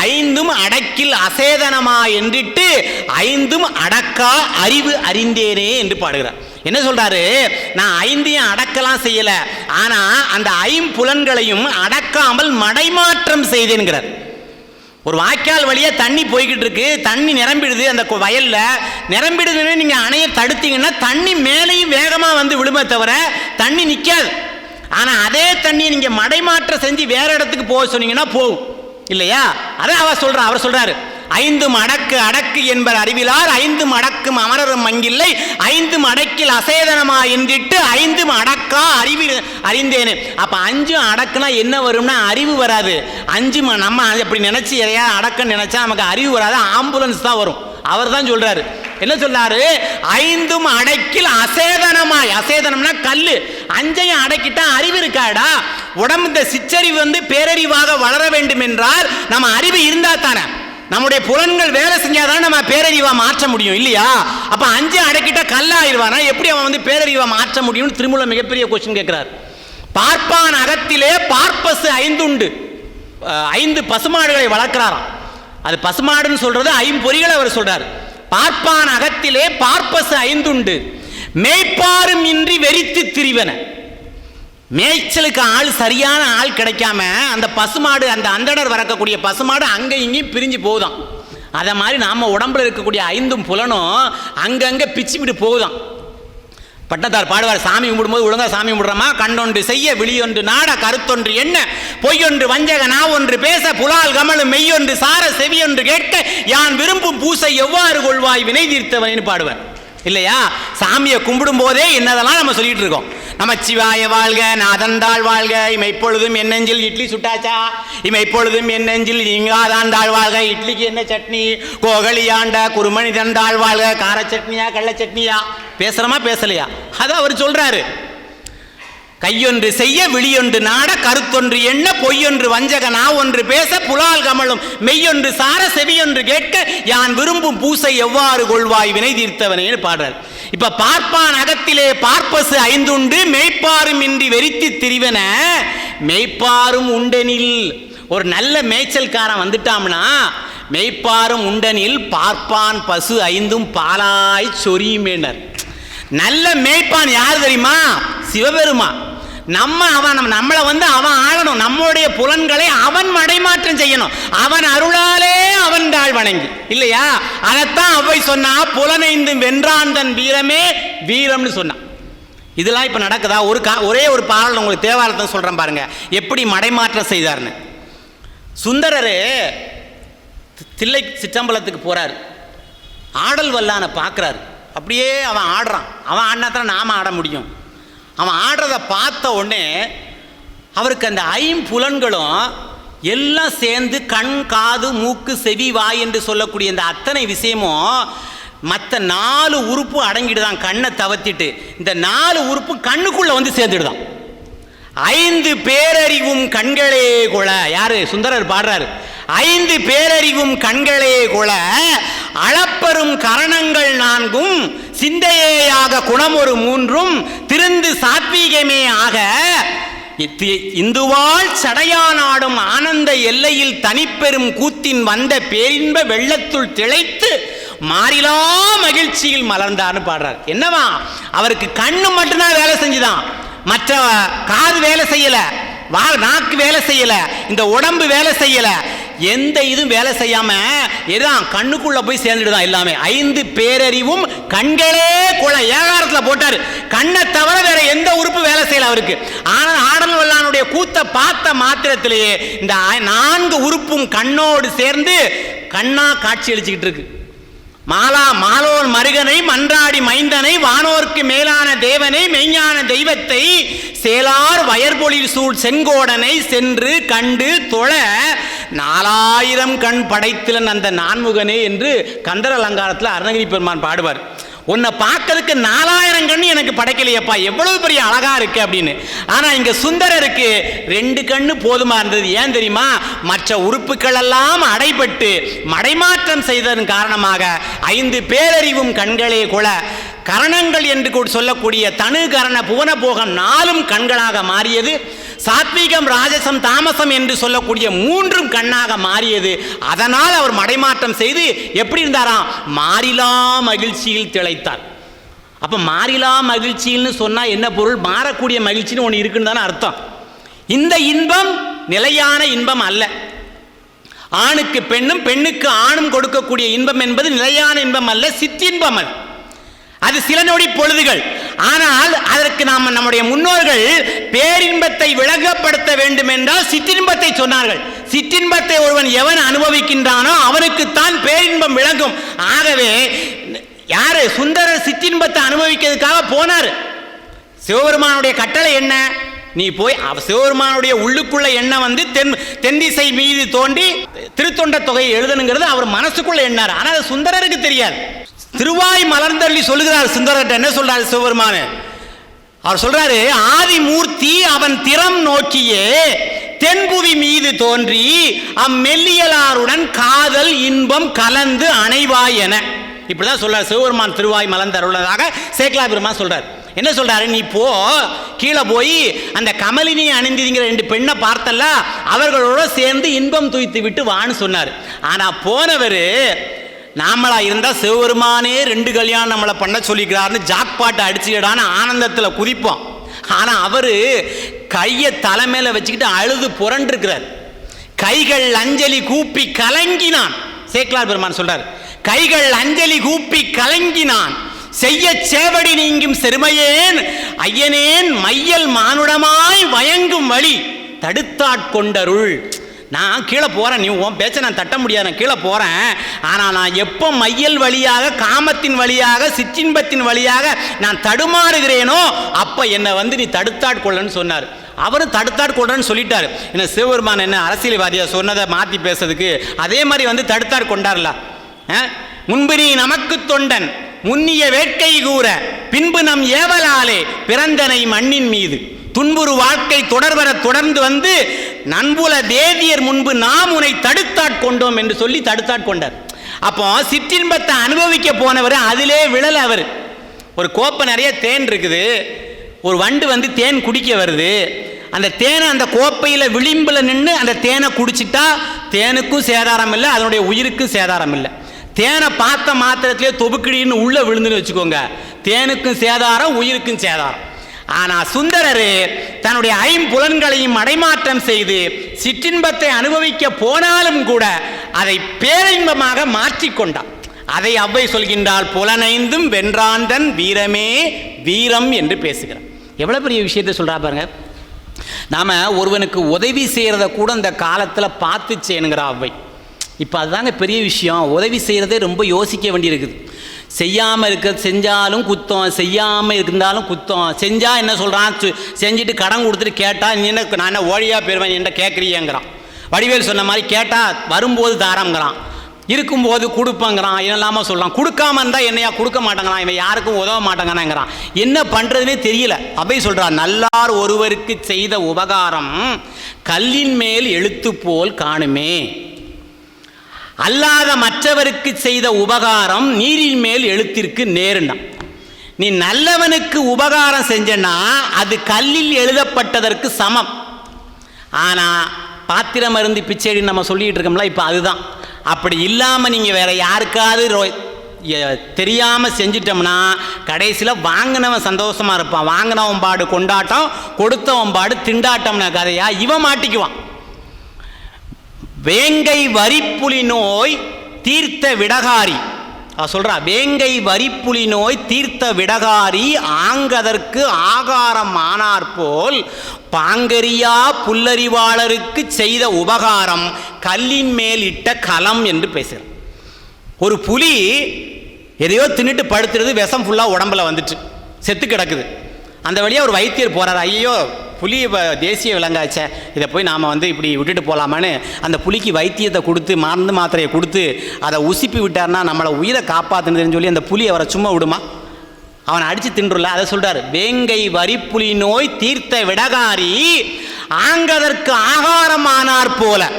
ஐந்தும் அடக்கில் அசேதனமா என்றிட்டு ஐந்தும் அடக்கா அறிவு அறிந்தேனே என்று பாடுகிறார். என்ன சொல்றாரு, நான் 5ஐயும் அடக்கலாம் செய்யல, ஆனா அந்த 5 புலன்களையும் அடக்காமல் மடைமாற்றம் செய்தேன்கிறார். ஒரு வாய்க்கால் வழியாக தண்ணி போய்கிட்டு இருக்கு, தண்ணி நிரம்பிடுது, அந்த வயலில் நிரம்பிடுதுன்னு நீங்கள் அணையை தடுத்தீங்கன்னா தண்ணி மேலேயும் வேகமாக வந்து விழுமே தவிர தண்ணி நிற்காது. ஆனால் அதே தண்ணியை நீங்கள் மடைமாற்றம் செஞ்சு வேற இடத்துக்கு போக சொன்னீங்கன்னா போகும் இல்லையா? அதான் அவர் சொல்றாரு, 5 அடக்கு அடக்கு என்பர் அறிவிலார் 5 அடக்கும் அமரரும் அங்கில்லை 5 அடக்கில் அசேதனமா என்றிட்டு 5 அடக்கா அறிந்தேனே. அப்ப 5 அடக்குனா என்ன வரும்னா அறிவு வராது. 5 நம்ம அப்படி நினைச்சு எதையா அடக்கன்னு நினைச்சா நமக்கு அறிவு வராது, ஆம்புலன்ஸ் தான் வரும். அவர் தான் சொல்றாரு, என்ன சொல்றாரு, 5 அடக்கில் அசேதனமாய். அசேதனம்னா கல்லு. 5 அடக்கிட்டா அறிவு இருக்காடா? உடம்பு இந்த சிற்றறிவு வந்து பேரறிவாக வளர வேண்டும் என்றால் நம்ம அறிவு இருந்தா தானே, நம்முடைய புலன்கள் வேலை செஞ்சாதான் நம்ம பேரறிவா மாற்ற முடியும் இல்லையா? அப்ப 5 அடக்கிட்டா கல்லாயிருவானா எப்படி அவன் வந்து பேரறிவா மாற்ற முடியும்னு திருமூலர் மிகப்பெரிய கொஸ்டின் கேட்கிறார். பார்ப்பான் அகத்திலே பார்ப்பசு 5 உண்டு. 5 பசுமாடுகளை வளர்க்கிறாராம். அது பசுமாடுன்னு சொல்றது 5 பொறிகளை அவர் சொல்றாரு. பார்ப்பான் அகத்திலே பார்ப்பசு 5 உண்டு, மேய்ப்பாரும் இன்றி வெறித்து திரிவன. மேய்ச்சலுக்கு ஆள் சரியான ஆள் கிடைக்காம அந்த பசுமாடு, அந்த அந்தணர் வளர்க்கக்கூடிய பசுமாடு அங்கே இங்கேயும் பிரிஞ்சு போகுதான். அதை மாதிரி நாம உடம்புல இருக்கக்கூடிய 5 புலனும் அங்கங்கே பிச்சு விட்டு போகுதான். பட்டத்தார் பாடுவார், சாமி கும்பிடும்போது ஒழுங்கா சாமி கும்பிடுறோமா? கண்ணொன்று செய்ய விழியொன்று நாட கருத்தொன்று என்ன பொய்யொன்று வஞ்சக நாவொன்று பேச புலால் கமலும் மெய்யொன்று சார செவியொன்று கேட்க யான் விரும்பும் பூசை எவ்வாறு கொள்வாய் வினை தீர்த்தவனு பாடுவார் இல்லையா? சாமியை கும்பிடும் போதே என்னதெல்லாம் நம்ம சொல்லிட்டு இருக்கோம். நமச்சிவாய வாழ்க, நாதந்தாள் வாழ்க, இமைப்பொழுதும் என் நெஞ்சில் இட்லி சுட்டாச்சா, இமைப்பொழுதும் என் நெஞ்சில் இங்காதாண்டாள் வாழ்க, இட்லிக்கு என்ன சட்னி, கோகலியாண்ட குருமணி தந்தாள் வாழ்க, கார சட்னியா கள்ள சட்னியா, பேசுறமா பேசலையா? அதான் அவர் சொல்றாரு, கையொன்று செய்ய விழியொன்று நாட கருத்தொன்று என்ன பொய்யொன்று வஞ்சக நாவொன்று பேச புலால் கமலும் மெய்யொன்று சார செவியொன்று கேட்க யான் விரும்பும் பூசை எவ்வாறு கொள்வாய் வினை தீர்த்தவனே பாடுறார். இப்ப பார்ப்பான் அகத்திலே பார்ப்பசு 5 உண்டு, மெய்ப்பாரும் இன்றி வெறித்து திரிவன. மெய்ப்பாரும் உண்டனில், ஒரு நல்ல மேய்ச்சல்காரன் வந்துட்டாம்னா மெய்ப்பாரும் உண்டனில் பார்ப்பான் பசு 5 பாலாய் சொரியுமேனர். நல்ல மேய்ப்பான் யார் தெரியுமா? சிவபெருமான். நம்மளை வந்து அவன் ஆளணும், நம்முடைய புலன்களை அவன் மடைமாற்றம் செய்யணும், அவன் அருளாலே அவன் தாழ் வணங்கி இல்லையா? அதைத்தான் அவை சொன்னா, புலனைந்தும் வென்றான் தன் வீரமே வீரம்னு சொன்னான். இதெல்லாம் இப்ப நடக்குதா? ஒரே ஒரு பாடல் உங்களுக்கு தேவாரத்தை சொல்றேன் பாருங்க, எப்படி மடைமாற்றம் செய்தார்னு. சுந்தரரு தில்லை சிற்றம்பலத்துக்கு போறாரு, ஆடல் வல்லான பார்க்கிறாரு. அப்படியே அவன் ஆடுறான், அவன் ஆடினா தான் நாம ஆட முடியும். அவன் ஆடுறதை பார்த்த உடனே அவருக்கு அந்த 5 புலன்களும் எல்லாம் சேர்ந்து கண் காது மூக்கு செவி வாய் என்று சொல்லக்கூடிய இந்த அத்தனை விஷயமும் மற்ற 4 உறுப்பு அடங்கிடுதான். கண்ணை தவிர்த்திட்டு இந்த 4 உறுப்பு கண்ணுக்குள்ள வந்து சேர்ந்துடுதான். 5 பேரறிவும் கண்களே கொள. யாரு? சுந்தரர் பாடுறாரு. 5 பேரறிவும் கண்களே கொள அளப்பெரும் கரணங்கள் 4ம் சிந்தையேயாக குணமொரு 3ம் திருந்து சாத்வீகமே ஆக இந்துவாள் சடையானாடும் ஆனந்த எல்லையில் தனிப்பெரும் கூத்தின் வந்த பேரின்ப வெள்ளத்துள் திளைத்து மாறிலா மகிழ்ச்சியில் மலர்ந்தான்னு பாடுறார். என்னவா? அவருக்கு கண்ணு மட்டும்தான் வேலை செஞ்சுதான், மற்ற காது வேலை செய்யல, நாக்கு வேலை செய்யல, இந்த உடம்பு வேலை செய்யல, எந்த இதுவும் வேலை செய்யாம எதான் கண்ணுக்குள்ள போய் சேர்ந்துடுதான் எல்லாமே. 5 பேரறிவும் கண்களே கொள. ஏகாரத்தில் போட்டாரு, கண்ணை தவிர வேற எந்த உறுப்பு வேலை செய்யல அவருக்கு. ஆனால் ஆடல் வல்லானுடைய கூத்த பார்த்த மாத்திரத்திலேயே இந்த 4 உறுப்பும் கண்ணோடு சேர்ந்து கண்ணா காட்சி அளிச்சுக்கிட்டு இருக்கு. மாலோன் மருகனை மன்றாடி மைந்தனை வானோர்க்கு மேலான தேவனை மெய்ஞான தெய்வத்தை சேலார் வயற்பொழில் சூழ் செங்கோடனை சென்று கண்டு தொழ 4000 கண் படைத்திலன் அந்த நான்முகனே என்று கந்தர் அலங்காரத்தில் அருணகிரி பெருமான் பாடுவார். உன்னை பார்க்கறதுக்கு 4000 கண்ணு எனக்கு படைக்கலையப்பா, எவ்வளவு பெரிய அழகா இருக்கு அப்படின்னு. ஆனா இங்க சுந்தரருக்கு 2 கண்ணு போதுமா இருந்தது. ஏன் தெரியுமா? மற்ற உறுப்புகள் எல்லாம் அடைபட்டு மடைமாற்றம் செய்ததன் காரணமாக 5 பேரறிவும் கண்களே கொள. கரணங்கள் என்று சொல்லக்கூடிய தனு கரண புவன போகம் 4ம் கண்களாக மாறியது. சாத்வீகம் ராஜசம் தாமசம் என்று சொல்லக்கூடிய 3ம் கண்ணாக மாறியது. அதனால் அவர் மடைமாற்றம் செய்து எப்படி இருந்தாராம்? மாறிலா மகிழ்ச்சியில் திளைத்தார். அப்ப மாறிலா மகிழ்ச்சின்னு சொன்னா என்ன பொருள்? மாறக்கூடிய மகிழ்ச்சின்னு ஒன்று இருக்குன்னு தானே அர்த்தம். இந்த இன்பம் நிலையான இன்பம் அல்ல. ஆணுக்கு பெண்ணும் பெண்ணுக்கு ஆணும் கொடுக்கக்கூடிய இன்பம் என்பது நிலையான இன்பம் அல்ல, சிற்றின்பம். அது சில நொடி பொழுதுகள். ஆனால் அதற்கு நாம் நம்முடைய முன்னோர்கள் பேரின்பத்தை விளங்கப்படுத்த வேண்டும் என்றால் சிற்றின்பத்தை சொன்னார்கள். சிற்றின்பத்தை ஒருவன் எவன் அனுபவிக்கின்றானோ அவனுக்குத்தான் பேரின்பம் விளங்கும். ஆகவே யாரு சுந்தரர் சிற்றின்பத்தை அனுபவிக்கிறதுக்காக போனார். சிவபெருமானுடைய கட்டளை என்ன? நீ போய் சிவபெருமானுடைய உள்ளுக்குள்ள எண்ணம் தென் திசை மீது தோண்டி திருத்தொண்ட தொகையை எழுதணுங்கிறது அவர் மனசுக்குள்ள எண்ணார். ஆனால் அது சுந்தரருக்கு தெரியாது. திருவாய் மலர்ந்தள்ளி சொல்லுகிறார் சுந்தரர்கிட்ட. என்ன சொல்றாரு சிவபெருமான்? அவர் சொல்றாரு, ஆதிமூர்த்தி அவன் திறம் நோக்கியே தென்புவி மீது தோன்றி அம்மெல்லியலாருடன் காதல் இன்பம் கலந்து அணைவாய் என. இப்படிதான் சொல்றார் சிவபெருமான் திருவாய் மலர்ந்தருளதாக சேக்கிழார் பெருமான் சொல்றார். என்ன சொல்றாரு? நீ போ, கீழே போய் அந்த கமலினி அணிந்திங்கிற 2 பெண்ணை பார்த்தல்ல, அவர்களோட சேர்ந்து இன்பம் துய்த்து விட்டு வான்னு சொன்னார். ஆனா போனவர் நாமளா இருந்தா சிவபெருமானே 2 கல்யாணம் நம்மளை பண்ண சொல்லிக்கிறாருன்னு ஜாக்பாட்டை அடிச்சுடான்னு ஆனந்தத்தில் குதிப்போம். ஆனா அவரு கையை தலைமையில வச்சுக்கிட்டு அழுது புரண்டிருக்கிறார். கைகள் அஞ்சலி கூப்பி கலங்கினான். சேக்கிழார் பெருமான் சொல்றார், கைகள் அஞ்சலி கூப்பி கலங்கினான், செய்ய சேவடி நீங்கும் செருமையேன் ஐயனேன் மையல் மானுடமாய் வயங்கும் வழி தடுத்தாட்கொண்டருள். நான் கீழே போறேன், நீ உன் பேச்ச நான் தட்ட முடியாது, நான் கீழே போறேன். ஆனா நான் எப்போ மையல் வழியாக, காமத்தின் வழியாக, சிற்றின்பத்தின் வழியாக நான் தடுமாறுகிறேனோ அப்ப என்னை நீ தடுத்தாட்கொள்ளன்னு சொன்னார். அவரும் தடுத்தாட்கொள்ளன்னு சொல்லிட்டாரு. என்ன சிவபெருமான் என்ன அரசியல்வாதியா சொன்னதை மாத்தி பேசுறதுக்கு அதே மாதிரி தடுத்தாட்கொண்டார்ல. முன்பு நீ நமக்கு தொண்டன் முன்னிய வேட்கை கூற பின்பு நம் ஏவலாலே பிறந்தனை மண்ணின் மீது துன்புறு வாழ்க்கை தொடர்வர தொடர்ந்து நண்புல தேதியர் முன்பு நாம் உன்னை தடுத்தாட்கொண்டோம் என்று சொல்லி தடுத்தாட்கொண்டார். அப்போ சிற்றின்பத்தை அனுபவிக்க போனவர் அதிலே விழல. அவர் ஒரு கோப்பை நிறைய தேன் இருக்குது, ஒரு வண்டு தேன் குடிக்க வருது. அந்த தேனை அந்த கோப்பையில் விளிம்பில் நின்று அந்த தேனை குடிச்சிட்டா தேனுக்கும் சேதாரம் இல்லை, அதனுடைய உயிருக்கும் சேதாரம் இல்லை. தேனை பார்த்த மாத்திரத்திலே தொபுக்கிடின்னு உள்ள விழுந்துன்னு வச்சுக்கோங்க, தேனுக்கும் சேதாரம் உயிருக்கும் சேதாரம். ஆனால் சுந்தரர் தன்னுடைய ஐம்புலன்களையும் அடைமாற்றம் செய்து சிற்றின்பத்தை அனுபவிக்க போனாலும் கூட அதை பேரின்பமாக மாற்றிக்கொண்டார். அதை அவ்வை சொல்கின்றால், புலனைந்தும் வென்றாந்தன் வீரமே வீரம் என்று பேசுகிறார். எவ்வளவு பெரிய விஷயத்தை சொல்றா பாருங்க. நாம ஒருவனுக்கு உதவி செய்யறத கூட இந்த காலத்தில் பார்த்து செய்யணுங்கிற அவ்வை. இப்போ அதுதாங்க பெரிய விஷயம். உதவி செய்கிறதே ரொம்ப யோசிக்க வேண்டியிருக்குது. செய்யாமல் செஞ்சாலும் குத்தம், செய்யாமல் இருந்தாலும் குத்தம். செஞ்சால் என்ன சொல்கிறான், செஞ்சுட்டு கடன் கொடுத்துட்டு கேட்டால் நீ என்ன, நான் என்ன ஓழியாக போயிடுவேன் என்ன கேட்குறீங்கிறான். வடிவேல் சொன்ன மாதிரி கேட்டால் வரும்போது தாராங்கிறான், இருக்கும்போது கொடுப்பங்கிறான், என்னெல்லாமல் சொல்கிறான். கொடுக்காம இருந்தால் என்னையா கொடுக்க மாட்டேங்கிறான், இவன் யாருக்கும் உதவ மாட்டேங்கிறான். என்ன பண்ணுறதுனே தெரியல. அவை சொல்கிறான், நல்லார் ஒருவருக்கு செய்த உபகாரம் கல்லின் மேல் எழுத்து போல் காணுமே, அல்லாத மற்றவருக்கு செய்த உபகாரம் நீரின் மேல் எழுத்திற்கு நேருண்டாம். நீ நல்லவனுக்கு உபகாரம் செஞ்சனா அது கல்லில் எழுதப்பட்டதற்கு சமம். ஆனால் பாத்திரம் அருந்தி பிச்சைடி நம்ம சொல்லிட்டு இருக்கோம்ல, இப்போ அதுதான். அப்படி இல்லாமல் நீங்கள் வேற யாருக்காவது தெரியாமல் செஞ்சிட்டோம்னா கடைசியில் வாங்கினவன் சந்தோஷமாக இருப்பான், வாங்கினவன் பாடு கொண்டாட்டம், கொடுத்தவன் பாடு திண்டாட்டம்னா கதையா இவன் மாட்டிக்குவான். வேங்கை வரிப்புலி நோய் தீர்த்த விடகாரி சொல்றா, வேங்கை வரிப்புலி நோய் தீர்த்த விடகாரி ஆங்கதற்கு ஆகாரம் ஆனார் போல் பாங்கரியா புல்லறிவாளருக்கு செய்த உபகாரம் கல்லின் மேல் இட்ட கலம் என்று பேசுகிறார். ஒரு புலி எதையோ தின்னுட்டு படுத்துறது, விஷம் ஃபுல்லாக உடம்புல வந்துட்டு செத்து கிடக்குது. அந்த வழியாக ஒரு வைத்தியர் போகிறார். ஐயோ புலி தேசிய விலங்காச்சே, இதை போய் நாம் இப்படி விட்டுட்டு போகலாமான்னு அந்த புலிக்கு வைத்தியத்தை கொடுத்து மருந்து மாத்திரையை கொடுத்து அதை உசிப்பி விட்டார்னா நம்மளை உயிரை காப்பாற்றுனதுன்னு சொல்லி அந்த புலி அவரை சும்மா விடுமா? அவனை அடித்து தின்றுல. அதை சொல்கிறார், வேங்கை வரிப்புலி நோய் தீர்த்த விடகாரி ஆங்கதற்கு ஆகாரமானார் போல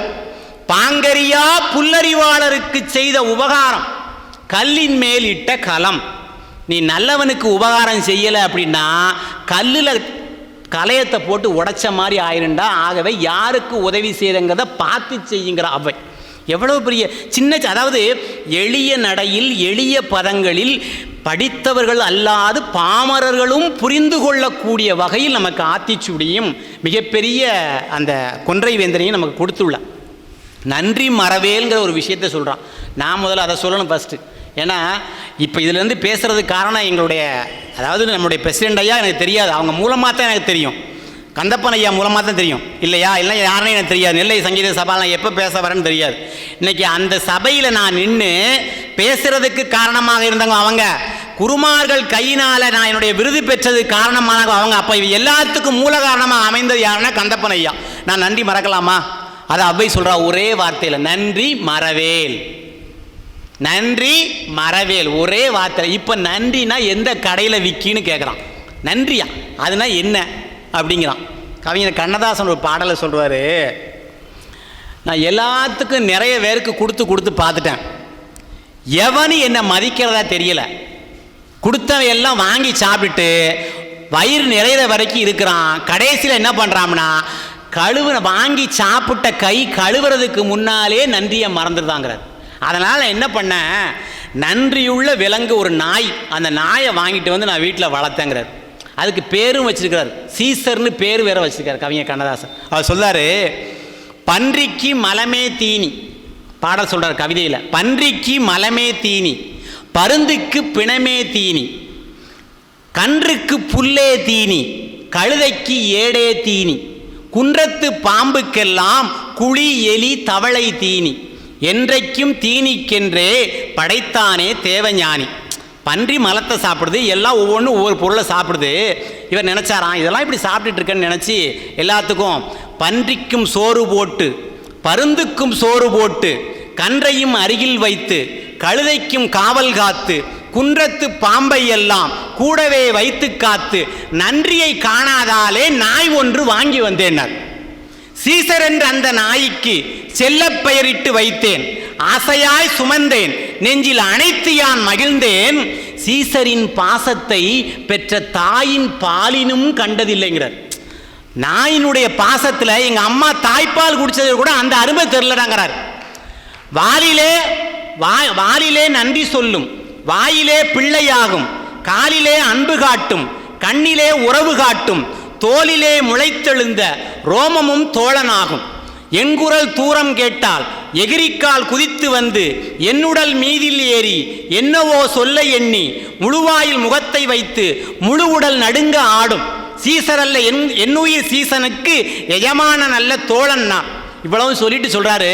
பாங்கரியா புல்லறிவாளருக்கு செய்த உபகாரம் கல்லின் மேல் இட்ட கலம். நீ நல்லவனுக்கு உபகாரம் செய்யலை அப்படின்னா கல்லில் கலையத்தை போட்டு உடைச்ச மாதிரி ஆயிருண்டா. ஆகவே யாருக்கு உதவி செய்யறங்கிறத பார்த்து செய்யுங்கிற அவை. எவ்வளவு பெரிய சின்ன, அதாவது எளிய நடையில் எளிய பதங்களில் படித்தவர்கள் அல்லாது பாமரர்களும் புரிந்து கொள்ளக்கூடிய வகையில் நமக்கு ஆத்திச்சூடியும் மிகப்பெரிய அந்த கொன்றை வேந்தனையும் நமக்கு கொடுத்துள்ள. நன்றி மறவேல்ங்கிற ஒரு விஷயத்தை சொல்கிறான். நான் முதல்ல அதை சொல்லணும் ஃபஸ்ட்டு. ஏன்னா இப்போ இதிலேருந்து பேசுகிறதுக்கு காரணம் எங்களுடைய, அதாவது நம்முடைய பிரசிடெண்ட் ஐயா எனக்கு தெரியாது, அவங்க மூலமாக தான் எனக்கு தெரியும். கந்தப்பன் ஐயா மூலமாக தான் தெரியும் இல்லையா, இல்லை யாருன்னு எனக்கு தெரியாது. நெல்லை சங்கீத சபையில் நான் எப்போ பேச வரேன்னு தெரியாது. இன்றைக்கி அந்த சபையில் நான் நின்று பேசுகிறதுக்கு காரணமாக இருந்தவங்க அவங்க, குருமார்கள் கையினால் நான் என்னுடைய விருது பெற்றது காரணமாக அவங்க. அப்போ இவ எல்லாத்துக்கும் மூல காரணமாக அமைந்தது யாருன்னா கந்தப்பன் ஐயா. நான் நன்றி மறக்கலாமா? அதை அவ்வை சொல்கிறா ஒரே வார்த்தையில், நன்றி மறவேல். நன்றி மறவேல் ஒரே வார்த்தை. இப்போ நன்றினா எந்த கடையில் விற்கின்னு கேட்குறான். நன்றியா அதுனா என்ன அப்படிங்கிறான். கவிஞர் கண்ணதாசன் ஒரு பாடலை சொல்கிறாரு, நான் எல்லாத்துக்கும் நிறைய பேருக்கு கொடுத்து பார்த்துட்டேன், எவனு என்னை மதிக்கிறதா தெரியலை. கொடுத்தவன் எல்லாம் வாங்கி சாப்பிட்டுட்டு வயிறு நிறையிற வரைக்கும் இருக்கிறான். கடைசியில் என்ன பண்ணுறான்னா வாங்கி சாப்பிட்ட கை கழுவுறதுக்கு முன்னாலே நன்றியை மறந்துடுதாங்கிறார். அதனால் என்ன பண்ணேன், நன்றியுள்ள விலங்கு ஒரு நாய், அந்த நாயை வாங்கிட்டு வந்து நான் வீட்டில் வளர்த்தேங்கிறார். அதுக்கு பேரும் வச்சிருக்கிறார், சீசர்னு பேர் வேற வச்சிருக்கார் கவிஞர் கண்ணதாசன். அவர் சொல்றாரு, பன்றிக்கு மலமே தீனி, பாடல் சொல்றார் கவிதையில், பன்றிக்கு மலமே தீனி, பருந்துக்கு பிணமே தீனி, கன்றுக்கு புல்லே தீனி, கழுதைக்கு ஏடே தீனி, குன்றத்து பாம்புக்கெல்லாம் குழி எலி தவளை தீனி, என்றைக்கும் தீனிக்கென்றே படைத்தானே தேவஞானி. பன்றி மலத்தை சாப்பிடுது, எல்லாம் ஒவ்வொன்றும் ஒவ்வொரு பொருளை சாப்பிடுது. இவர் நினச்சாராம், இதெல்லாம் இப்படி சாப்பிட்டுட்டு இருக்கேன்னு நினச்சி எல்லாத்துக்கும் பன்றிக்கும் சோறு போட்டு, பருந்துக்கும் சோறு போட்டு, கன்றையும் அருகில் வைத்து, கழுதைக்கும் காவல் காத்து, குன்றத்து பாம்பை எல்லாம் கூடவே வைத்து காத்து, நன்றியை காணாதாலே நாய் ஒன்று வாங்கி வந்தேனார். சீசர் என்ற அந்த நாய்க்கு செல்ல பெயரிட்டு வைத்தேன், ஆசையாய் சுமந்தேன், நெஞ்சில் அணைத்து யான் மகிழ்ந்தேன், சீசரின் பாசத்தை பெற்ற தாயின் பாலினும் கண்டதில்லைங்கிறார். நாயினுடைய பாசத்தில் எங்கள் அம்மா தாய்ப்பால் குடித்தது கூட அந்த அருமை தெரியலடாங்கிறார். வாலிலே நன்றி சொல்லும், வாயிலே பிள்ளையாகும், காலிலே அன்பு காட்டும், கண்ணிலே உறவு காட்டும், தோலிலே முளைத்தெழுந்த ரோமமும் தோழனாகும், என்குரல் தூரம் கேட்டால் எகிரிக்கால் குதித்து வந்து என்னுடல் மீதில் ஏறி என்னவோ சொல்ல எண்ணி முழுவாயில் முகத்தை வைத்து முழு உடல் நடுங்க ஆடும், சீசரல்ல என்னுயிர் சீசனுக்கு எஜமான நல்ல தோழன் நான். இவ்வளவு சொல்லிட்டு சொல்றாரு,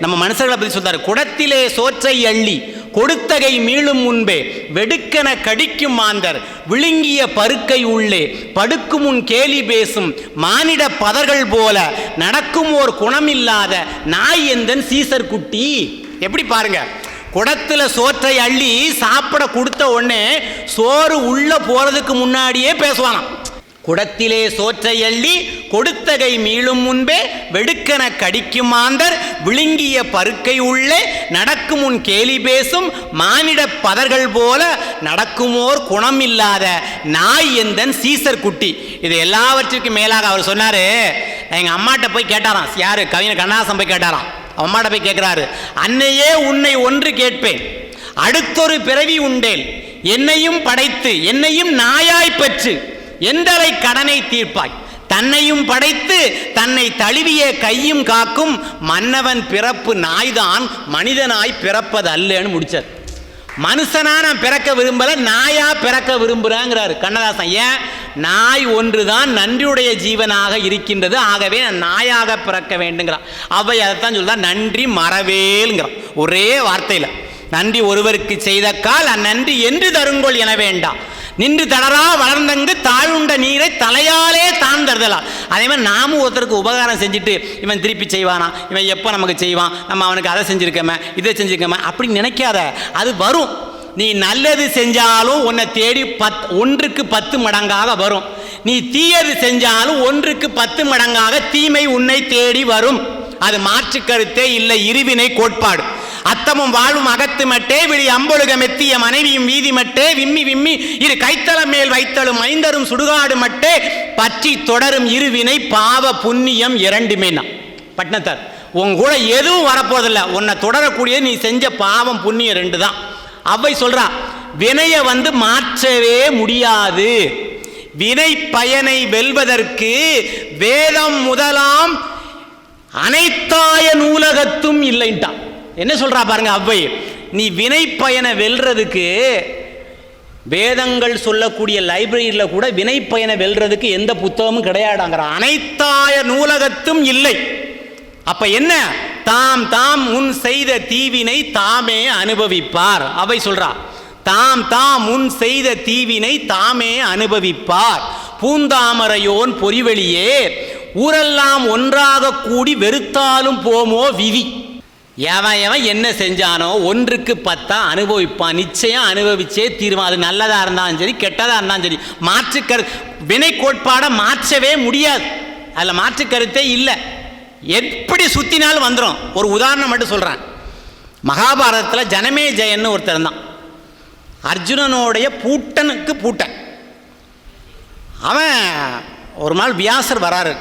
நம்ம மனுஷர்களை பற்றி சொல்றாரு, குடத்திலே சோற்றை அள்ளி கொடுத்தகை மீளும் முன்பே வெடுக்கென கடிக்கும் மாந்தர், விழுங்கிய பருக்கை உள்ளே படுக்கும் முன் கேலி பேசும் மானிட பதர்கள் போல நடக்கும் ஓர் குணமில்லாத நாய் எந்தன் சீசர் குட்டி. எப்படி பாருங்க, குடத்துல சோற்றை அள்ளி சாப்பிட கொடுத்த உடனே சோறு உள்ள போறதுக்கு முன்னாடியே பேசுவானாம். குடத்திலே சோற்றை அள்ளி கொடுத்தகை மீளும் முன்பே வெடுக்கென கடிக்கும் மாந்தர், விழுங்கிய பருக்கை உள்ளே நடக்கும் முன் கேலி பேசும் மானிட பதர்கள் போல நடக்குமோர் குணமில்லாத நாய் எந்தன் சீசர் குட்டி. இது எல்லாவற்றுக்கும் மேலாக அவர் சொன்னாரு, எங்கள் அம்மாட்ட போய் கேட்டாராம், யாரு கவிஞர் கண்ணதாசன் போய் கேட்டாராம், அம்மாட்ட போய் கேட்கிறாரு, அன்னையே உன்னை ஒன்று கேட்பேன், அடுத்தொரு பிறவி உண்டேன், என்னையும் படைத்து என்னையும் நாயாய் பெற்று எந்தரை கடனை தீர்ப்பாய், தன்னையும் படைத்து தன்னை தழுவிய கையும் காக்கும் மன்னவன் பிறப்பு நாய்தான், மனிதனாய் பிறப்பது அல்லன்னு முடிச்சார். மனுஷனா நான் பிறக்க விரும்பல, நாயா பிறக்க விரும்புறேங்கிறாரு கண்ணதாசன். ஏன், நாய் ஒன்றுதான் நன்றியுடைய ஜீவனாக இருக்கின்றது, ஆகவே நான் நாயாக பிறக்க வேண்டுங்கிறான். அவை அதைத்தான் சொல்றா, நன்றி மறவேல்ங்கிறான் ஒரே வார்த்தையில். நன்றி ஒருவருக்கு செய்த கால் அந்நன்றி என்று தருங்கோள் என வேண்டாம், நின்று தளரா வளர்ந்தங்கு தாழ்வுண்ட நீரை தலையாலே தான் தருதலாம். அதே மாதிரி நாமும் ஒருத்தருக்கு உபகாரம் செஞ்சுட்டு இவன் திருப்பி செய்வானா, இவன் எப்போ நமக்கு செய்வான், நம்ம அவனுக்கு அதை செஞ்சுருக்கமே இதை செஞ்சுருக்கமே அப்படி நினைக்காத, அது வரும். நீ நல்லது செஞ்சாலும் உன்னை தேடி 1க்கு 10 மடங்காக வரும், நீ தீயது செஞ்சாலும் 1க்கு 10 மடங்காக தீமை உன்னை தேடி வரும். அது மாற்று கருத்தே இல்லை, இருவினை கோட்பாடு. அத்தமும் வாழ்வும் அகத்து மட்டே விழி அம்பொழுக மெத்திய மனைவியும் வீதி மட்டே விம்மி விம்மி இரு கைத்தளம் மேல் வைத்தலும் ஐந்தரும் சுடுகாடு மட்டே பற்றி தொடரும் இருவினை பாவ புண்ணியம் இரண்டுமே. பட்னத்தார் உன் கூட எதுவும் வரப்போதில்ல, உன்னை தொடரக்கூடிய நீ செஞ்ச பாவம் புண்ணியம் 2 தான். அவை சொல்றா, வினையை மாற்றவே முடியாது, வினை பயனை வெல்வதற்கு வேதம் முதலாம் அனைத்தாய நூலகத்தும் இல்லைன்ட்டான். என்ன சொல்றா பாருங்க அவ்வை, நீ வினை பயனை வெல்றதுக்கு வேதங்கள் சொல்லக்கூடிய லைப்ரரியில் கூட வினை பயனை வெல்றதுக்கு எந்த புத்தகமும் கிடையாடாங்கிற. அனைத்தாய நூலகத்தும் இல்லை. அப்ப என்ன, தாம் தாம் முன் செய்த தீவினை தாமே அனுபவிப்பார். அவை சொல்றா, தாம் தாம் முன் செய்த தீவினை தாமே அனுபவிப்பார். பூந்தாமரையோன் பொறிவெளியே ஊரெல்லாம் ஒன்றாக கூடி வெறுத்தாலும் போமோ விதி. எவன் எவன் என்ன செஞ்சானோ 1க்கு 10 அனுபவிப்பான். நிச்சயம் அனுபவிச்சே தீர்வான். அது நல்லதா இருந்தாலும் சரி கெட்டதா இருந்தாலும் சரி. மாற்று வினை கோட்பாடை மாற்றவே முடியாது. அதில் மாற்று கருத்தே இல்லை. எப்படி சுத்தினாலும் வந்துடும். ஒரு உதாரணம் மட்டும் சொல்றேன். மகாபாரதத்தில் ஜனமேஜயன் ஒருத்தர் தான், அர்ஜுனனுடைய பூட்டனுக்கு பூட்டன். அவன் ஒரு நாள் வியாசர் வராரு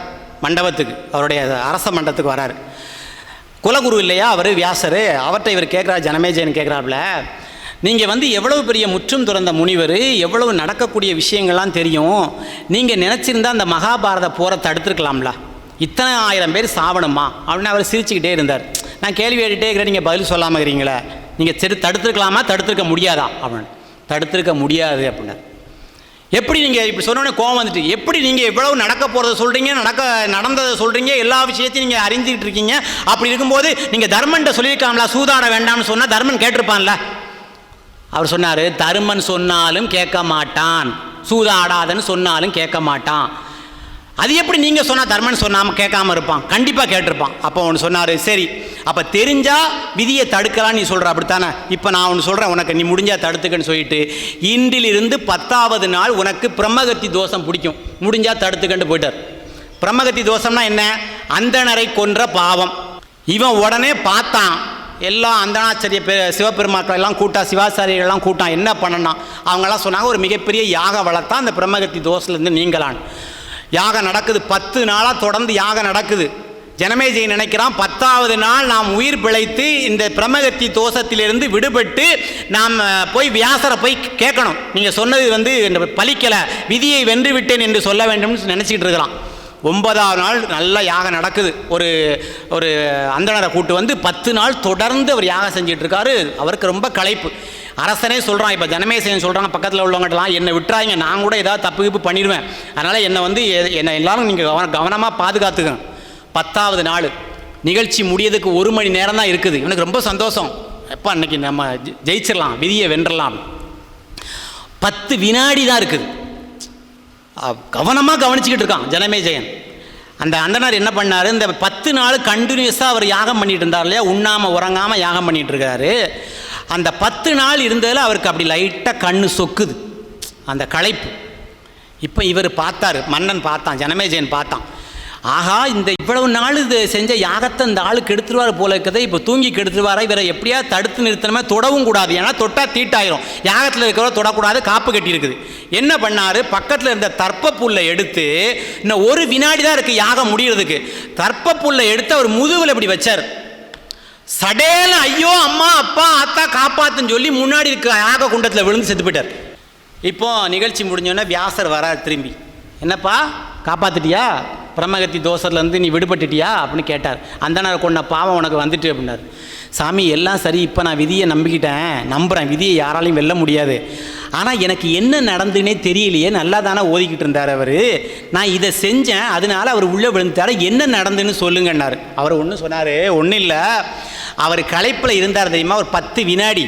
மண்டபத்துக்கு, அவருடைய அரச மண்டபத்துக்கு வராரு. குலகுரு இல்லையா அவர் வியாசர். அவர்கிட்ட இவர் கேட்குறாரு, ஜனமேஜயன் கேட்குறாப்புல, நீங்கள் எவ்வளவு பெரிய முற்றும் துறந்த முனிவர், எவ்வளவு நடக்கக்கூடிய விஷயங்கள்லாம் தெரியும், நீங்கள் நினச்சிருந்தா அந்த மகாபாரத போரை தடுத்துருக்கலாம்ல, இத்தனை 1000 பேர் சாவணுமா அப்படின்னு அவர் சிரிச்சுக்கிட்டே இருந்தார். நான் கேள்வி கேட்டுகிட்டே இருக்கிறேன், நீங்கள் பதில் சொல்லாமல் இருக்கிறீங்களே, நீங்கள் சரி தடுத்துருக்கலாமா தடுத்துருக்க முடியாதா அப்படின்னு. தடுத்துருக்க முடியாது அப்படின்னார். எப்படி நீங்கள் இப்படி சொன்னோன்னே கோவம் வந்துட்டு, எப்படி நீங்கள் எவ்வளவு நடக்க போகிறத சொல்கிறீங்க, நடந்ததை சொல்கிறீங்க, எல்லா விஷயத்தையும் நீங்கள் அறிஞ்சிக்கிட்டு இருக்கீங்க. அப்படி இருக்கும்போது நீங்கள் தர்மன்ட்ட சொல்லியிருக்காங்களா சூதாட வேண்டாம்னு சொன்னால் தர்மன் கேட்டிருப்பான்ல. அவர் சொன்னார், தர்மன் சொன்னாலும் கேட்க மாட்டான், சூதாடாதன்னு சொன்னாலும் கேட்க மாட்டான். அது எப்படி நீங்கள் சொன்னால் தர்மன் சொன்னாமல் கேட்காம இருப்பான்? கண்டிப்பாக கேட்டிருப்பான். அப்போ ஒன்று சொன்னார், சரி அப்போ தெரிஞ்சால் விதியை தடுக்கலாம் நீ சொல்கிற, அப்படித்தானே? இப்போ நான் ஒன்று சொல்கிறேன் உனக்கு, நீ முடிஞ்சா தடுத்துக்கன்னு சொல்லிட்டு இன்றிலிருந்து 10வது நாள் உனக்கு பிரம்மகத்தி தோஷம் பிடிக்கும், முடிஞ்சா தடுத்துக்கன்னு போயிட்டார். பிரம்மகத்தி தோஷம்னா என்ன? அந்தணரை கொன்ற பாவம். இவன் உடனே பார்த்தான், எல்லா அந்தனாச்சரிய சிவபெருமாக்கள் எல்லாம் கூட்டா, சிவாச்சாரியர்கள்லாம் கூட்டான். என்ன பண்ணனா? அவங்கெல்லாம் சொன்னாங்க, ஒரு மிகப்பெரிய யாக வளர்த்தான் அந்த பிரம்மகத்தி தோஷத்துலேருந்து நீங்களான். யாகம் நடக்குது, 10 நாளாக தொடர்ந்து யாகம் நடக்குது. ஜனமேஜயன் நினைக்கிறான், 10வது நாள் நாம் உயிர் பிழைத்து இந்த பிரம்மகத்தி தோஷத்திலிருந்து விடுபட்டு நாம் போய் வியாசரை போய் கேட்கணும், நீங்கள் சொன்னது பலிக்கலை, விதியை வென்று விட்டேன் என்று சொல்ல வேண்டும்னு நினச்சிக்கிட்டு இருக்கிறான். 9வது நாள் நல்ல யாகம் நடக்குது. ஒரு அந்தணரை கூட்டு 10 நாள் தொடர்ந்து அவர் யாகம் செஞ்சிட்டு இருக்காரு. அவருக்கு ரொம்ப களைப்பு. அரசனே சொல்கிறான், இப்போ ஜனமேஜயன் சொல்கிறாங்க பக்கத்தில் உள்ளவங்கட்டலாம், என்னை விட்டுறாங்க, நான் கூட ஏதாவது தப்பு பண்ணிடுவேன், அதனால் என்னை எல்லாரும் நீங்கள் கவனமாக பாதுகாத்துக்கணும். 10வது நாள் நிகழ்ச்சி முடியதுக்கு 1 மணி நேரம் தான் இருக்குது. இவனுக்கு ரொம்ப சந்தோஷம், எப்போ அன்னைக்கு நம்ம ஜெயிச்சிடலாம், விதியை வென்றலாம். 10 வினாடி தான் இருக்குது. கவனமாக கவனிச்சுக்கிட்டு இருக்கான் ஜனமேஜயன். அந்த அந்தனர் என்ன பண்ணார், இந்த 10 நாள் கண்டினியூஸாக அவர் யாகம் பண்ணிட்டு இருந்தார் இல்லையா, உண்ணாமல் உறங்காமல் யாகம் பண்ணிட்டு இருக்காரு. அந்த 10 நாள் இருந்ததில் அவருக்கு அப்படி லைட்டாக கண்ணு சொக்குது, அந்த களைப்பு. இப்போ இவர் பார்த்தார், மன்னன் பார்த்தான், ஜனமேஜயன் பார்த்தான், ஆகா இந்த இவ்வளவு நாள் இது செஞ்ச யாகத்தை இந்த ஆளு கெடுத்துருவார் போல இருக்கிறத, இப்போ தூங்கி கெடுத்துருவாரா, இவரை எப்படியா தடுத்து நிறுத்தணுமே, தொடவும் கூடாது, ஏன்னா தொட்டால் தீட்டாயிரும், யாகத்தில் இருக்கிறவரை தொடக்கூடாது, காப்பு கட்டி இருக்குது. என்ன பண்ணார், பக்கத்தில் இருந்த தர்ப்ப புல்லை எடுத்து, இன்னும் 1 வினாடி தான் இருக்குது யாகம் முடிகிறதுக்கு, தர்ப்ப புல்லை எடுத்து அவர் முதுகில் இப்படி வச்சார். சடேல ஐயோ அம்மா அப்பா ஆத்தா காப்பாத்துன்னு சொல்லி முன்னாடி இருக்க யாக குண்டத்தில் விழுந்து செத்து போயிட்டார். இப்போ நிகழ்ச்சி முடிஞ்சோடனே வியாசர் வரார் திரும்பி, என்னப்பா காப்பாற்றிட்டியா, பிரம்மகத்தி தோஷத்துலேருந்து நீ விடுபட்டுட்டியா அப்படின்னு கேட்டார். அந்தணரை கொண்ட பாவம் உனக்கு வந்துட்டு அப்படின்னார். சாமி எல்லாம் சரி, இப்போ நான் விதியை நம்புகிறேன், விதியை யாராலையும் வெல்ல முடியாது, ஆனால் எனக்கு என்ன நடந்துன்னே தெரியலையே, நல்லா தானே ஓதிக்கிட்டு இருந்தார் அவர், நான் இதை செஞ்சேன் அதனால அவர் உள்ளே விழுந்துட்டார், என்ன நடந்துன்னு சொல்லுங்கன்னார். அவர் ஒன்றும் சொன்னார், ஒன்றும் இல்லை, அவர் களைப்பில் இருந்தார் தெரியுமா, ஒரு 10 வினாடி,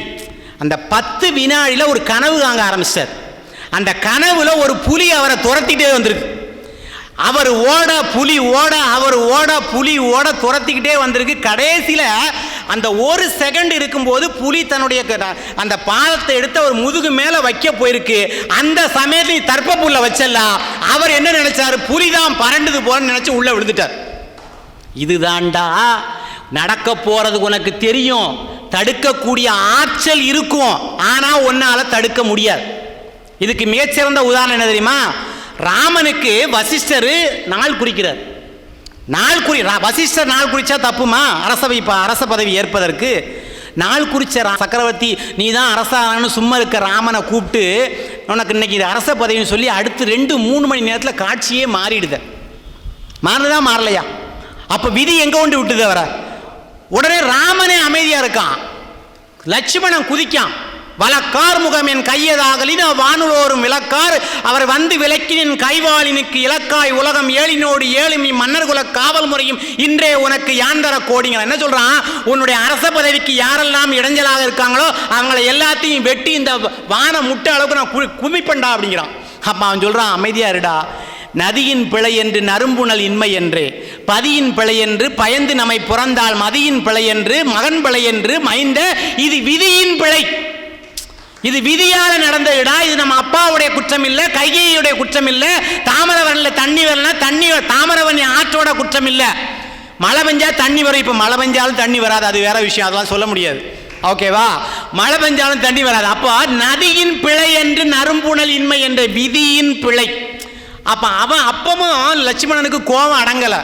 அந்த 10 வினாடியில் ஒரு கனவு காங்க ஆரம்பிச்சார். அந்த கனவுல ஒரு புலி அவரை துரத்திக்கிட்டே வந்திருக்கு. அவர் ஓட புலி ஓட, அவர் ஓட புலி ஓட துரத்திக்கிட்டே வந்திருக்கு. கடைசியில் அந்த 1 செகண்ட் இருக்கும்போது புலி தன்னுடைய அந்த பாதத்தை எடுத்து அவர் முதுகு மேலே வைக்க போயிருக்கு. அந்த சமயத்தில் தர்ப்ப புல்ல வச்சலாம். அவர் என்ன நினைச்சாரு, புலி தான் பறண்டுது போன்னு நினைச்சு உள்ள விழுந்துட்டார். இதுதான்டா நடக்க போறது, உனக்கு தெரியும், தடுக்கக்கூடிய ஆற்றல் இருக்கும், ஆனா உன்னால தடுக்க முடியாது. இதுக்கு மிகச்சிறந்த உதாரணம் என்ன தெரியுமா, ராமனுக்கு வசிஷ்டர் நாள் குறிக்கிறார். வசிஷ்டர் நாள் குறிச்சா தப்புமா, அரச பதவி ஏற்பதற்கு? நாள் குறிச்ச சக்கரவர்த்தி நீ தான் அரசாங்கன்னு சும்மா இருக்க ராமனை கூப்பிட்டு உனக்கு இன்னைக்கு இது அரச பதவின்னு சொல்லி அடுத்து 2-3 மணி நேரத்தில் காட்சியே மாறிடுது. மாறலையா? அப்ப விதி எங்க கொண்டு விட்டுது அவரை? உடனே ராமனே அமைதியா இருக்கான், லட்சுமணன் குதிக்கான். வழக்கார் முகம் என் கையதாகலின் வானுலோரும் விளக்கார் அவர் வந்து விளக்கினின் கைவாளினுக்கு இலக்காய் உலகம் ஏழினோடு ஏழுமி மன்னர் குல காவல் முறையும் இன்றே உனக்கு யாந்தர கோடிங்க. என்ன சொல்றான்? உன்னுடைய அரச பதவிக்கு யாரெல்லாம் இடைஞ்சலாக இருக்காங்களோ அவங்களை எல்லாத்தையும் வெட்டி இந்த வான முட்டை அளவுக்கு நான் குமிப்பண்டா அப்படிங்கிறான். அப்ப அவன் சொல்றான், அமைதியா இருடா, நதியின் பிழை என்று நறும்புணல் இன்மை என்று, பதியின் பிழை என்று பயந்து நம்மை புறந்தால் மதியின் பிழை என்று மகன் பிழை என்று மைந்த, இது விதியின் பிழை, இது விதியால நடந்த இடா, இது நம்ம அப்பாவுடைய குற்றம் இல்லை, கைகையுடைய குற்றம் இல்லை, தாமரவரன்ல தண்ணி வரலனா தண்ணி தாமரவன் ஆற்றோட குற்றம் இல்லை. மழை பெஞ்சா தண்ணி வரும், இப்போ மழை பெஞ்சாலும் தண்ணி வராது, அது வேற விஷயம், அதெல்லாம் சொல்ல முடியாது. ஓகேவா? மழை பெஞ்சாலும் தண்ணி வராது. அப்போ நதியின் பிழை என்று நறும்புணல் இன்மை என்ற விதியின் பிழை. அப்ப அவன் அப்பமும் லட்சுமணனுக்கு கோபம் அடங்கல.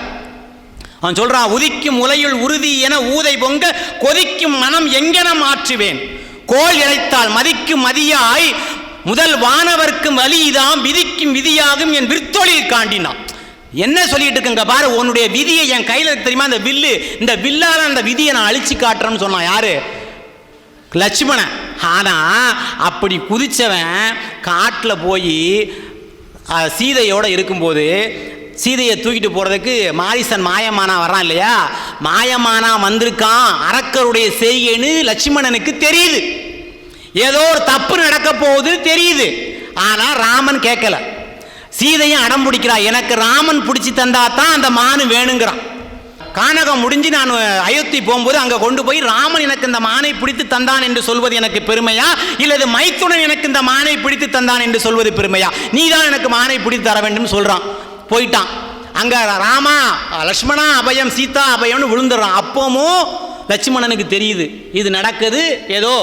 அவன் சொல்றான், உதிக்கும் உலையுள் உறுதி என ஊதை பொங்க கொதிக்கும் மனம் எங்கென மாற்றுவேன், கோல் இழைத்தால் மதிக்கும் மதியாய் முதல் வானவர்க்கும் வலி இதாம் விதிக்கும் விதியாகும் என் விற்தொழில் காண்டினான். என்ன சொல்லிட்டு இருக்குங்க பாரு, உன்னுடைய விதியை என் கையில் தெரியுமா, இந்த வில்லு, இந்த வில்லால அந்த விதியை நான் அழிச்சு காட்டுறேன்னு சொன்னான். யாரு? லட்சுமணன். ஆனா அப்படி குதிச்சவன் காட்டில் போய் சீதையோட இருக்கும்போது சீதையை தூக்கிட்டு போறதுக்கு மாரிசன் மாயமானா வர்றான் இல்லையா, மாயமானா வந்திருக்கான் அரக்கருடைய செய்கைன்னு லட்சுமணனுக்கு தெரியுது, ஏதோ ஒரு தப்பு நடக்க போகுது தெரியுது. ஆனா ராமன் கேட்கல, சீதையும் அடம் பிடிக்கிறா, எனக்கு ராமன் பிடிச்சி தந்தா தான் அந்த மானு வேணுங்கிறான். கானகம் முடிஞ்சு நான் அயோத்தி போகும்போது அங்கே கொண்டு போய் ராமன் எனக்கு இந்த மானை பிடித்து தந்தான் என்று சொல்வது எனக்கு பெருமையா, இல்லது மைத்துனன் எனக்கு இந்த மானை பிடித்து தந்தான் என்று சொல்வது பெருமையா, நீ தான் எனக்கு மானை பிடித்து தர வேண்டும் சொல்றான். போயிட்டான். அங்க ராமா லட்சுமணா அபயம் சீதா அபயம்னு விழுந்துடுறான். அப்பவும் லட்சுமணனுக்கு தெரியுது இது நடக்குது ஏதோ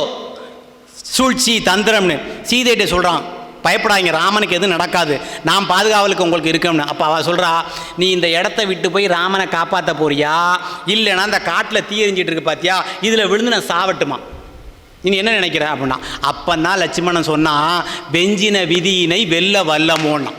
சூழ்ச்சி தந்திரம்னு. சீதையிட்ட சொல்றான், பயப்படாதீங்க, ராமனுக்கு எதுவும் நடக்காது, நான் பாதுகாவலுக்கு உங்களுக்கு இருக்கணும்னு. அப்போ அவள் சொல்கிறா, நீ இந்த இடத்த விட்டு போய் ராமனை காப்பாற்ற போறியா, இல்லைன்னா அந்த காட்டில் தீ எரிஞ்சிட்டு இருக்கு பார்த்தியா, இதில் விழுந்து நான் சாவட்டுமா, நீ என்ன நினைக்கிற அப்படின்னா. அப்பந்தான் லட்சுமணன் சொன்னான், வெஞ்சின விதியினை வெல்ல வல்லமோன்னா.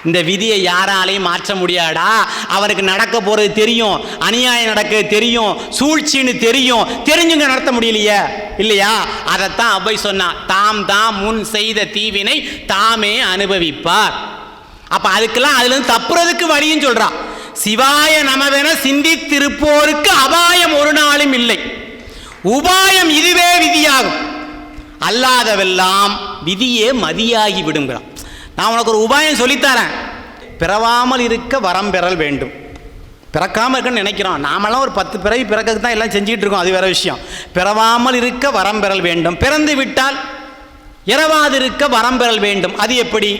இந்த விதியை யாராலையும் மாற்ற முடியாடா, அவனுக்கு நடக்க போறது தெரியும், அநியாயம் நடக்க தெரியும், சூழ்ச்சின்னு தெரியும், தெரிஞ்சுங்க நடத்த முடியலையே இல்லையா. அதைத்தான் அவ்வை சொன்னா, தாம் தாம் முன் செய்த தீவினை தாமே அனுபவிப்பார். அப்ப அதுக்கெல்லாம் அதுல இருந்து தப்புறதுக்கு வழியும் சொல்றான். சிவாய நமவென சிந்தித்திருப்போருக்கு அபாயம் ஒரு நாளும் இல்லை, உபாயம் இதுவே விதியாகும், அல்லாதவெல்லாம் விதியே மதியாகி விடுங்கிறான். நான் உனக்கு ஒரு உபாயம் சொல்லித்தரேன், பிறவாமல் இருக்க வரம் பெறல் வேண்டும். பிறக்காமல் இருக்கன்னு நினைக்கிறோம், நாமெல்லாம் ஒரு 10 பிறவி பிறக்கிறதுக்கு தான் எல்லாம் செஞ்சிட்டு இருக்கோம், அது வேற விஷயம். பிறவாமல் இருக்க வரம் பெறல் வேண்டும், பிறந்து விட்டால் இரவாதிருக்க வரம் பெறல் வேண்டும். அது எப்படி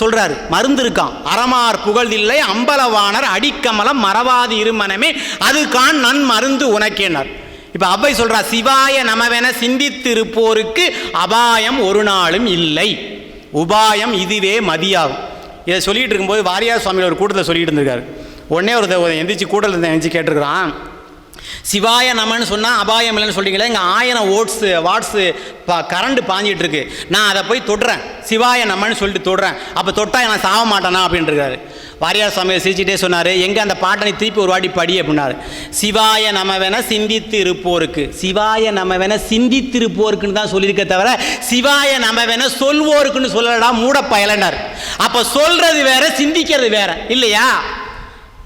சொல்றாரு? மருந்து இருக்கான், அறமார் புகழ்தில்லை அம்பலவாணர் அடிக்கமலம் மறவாது இருமனமே அது கான் நன் மருந்து உனக்கேனார். இப்ப அவ்வை சொல்றா, சிவாய நமவென சிந்தித்திருப்போருக்கு அபாயம் ஒரு நாளும் இல்லை, உபாயம் இதுவே மதியாகும். இதை சொல்லிட்டு இருக்கும்போது வாரியார் சுவாமியில் ஒரு கூட்டத்தை சொல்லிட்டு இருந்திருக்காரு. உடனே ஒரு எந்திரிச்சு கூட்டத்தில் இருந்த எந்திரிச்சு கேட்டிருக்கிறான், சிவாய நமன்னு சொன்னால் அபாயம் இல்லைன்னு சொல்லிங்களே, இங்கே 1000 வாட்ஸு கரண்ட் பாஞ்சிட்டு இருக்கு, நான் அதை போய் தொடுறேன், சிவாய நமன்னு சொல்லிட்டு தொடுறேன், அப்போ தொட்டா நான் சாக மாட்டானா அப்படின்ட்டுருக்காரு. வாரியார் சுவாமியை சிரிச்சுட்டே சொன்னார், எங்கே அந்த பாட்டனை திருப்பி ஒரு வாட்டி படி அப்படின்னாரு. சிவாய நமவென சிந்தித்து இருப்போருக்கு, சிவாய நமவென சிந்தித்து இருப்போருக்குன்னு தான் சொல்லியிருக்க தவிர சிவாய நமவென சொல்வோருக்குன்னு சொல்லடா மூட பயலண்டார். அப்போ சொல்றது வேற சிந்திக்கிறது வேற இல்லையா.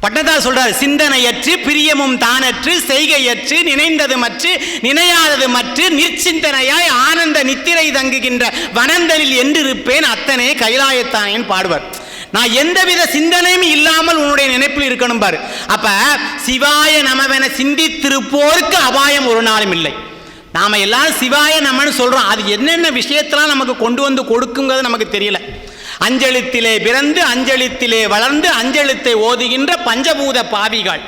பட்டத்தார் சொல்றாரு, சிந்தனையற்று பிரியமும் தானற்று செய்கையற்று நினைந்தது மற்று நினையாதது மற்று நிற்சிந்தனையாய் ஆனந்த நித்திரை தங்குகின்ற வனந்தனில் என்றிருப்பேன் அத்தனை கைலாயத்தானேன்னு பாடுவார். நான் எந்தவித சிந்தனையும் இல்லாமல் உன்னுடைய நினைப்பில் இருக்கணும் பாரு. அப்ப சிவாய நமவென சிந்தித்திருப்போருக்கு அபாயம் ஒரு நாளும் இல்லை. நாம எல்லாரும் சிவாய நமன்னு சொல்றோம், அது என்னென்ன விஷயத்தெல்லாம் நமக்கு கொண்டு வந்து கொடுக்குங்கிறது நமக்கு தெரியல. அஞ்செழுத்திலே பிறந்து அஞ்செழுத்திலே வளர்ந்து அஞ்செழுத்தை ஓதுகின்ற பஞ்சபூத பாவிகள்,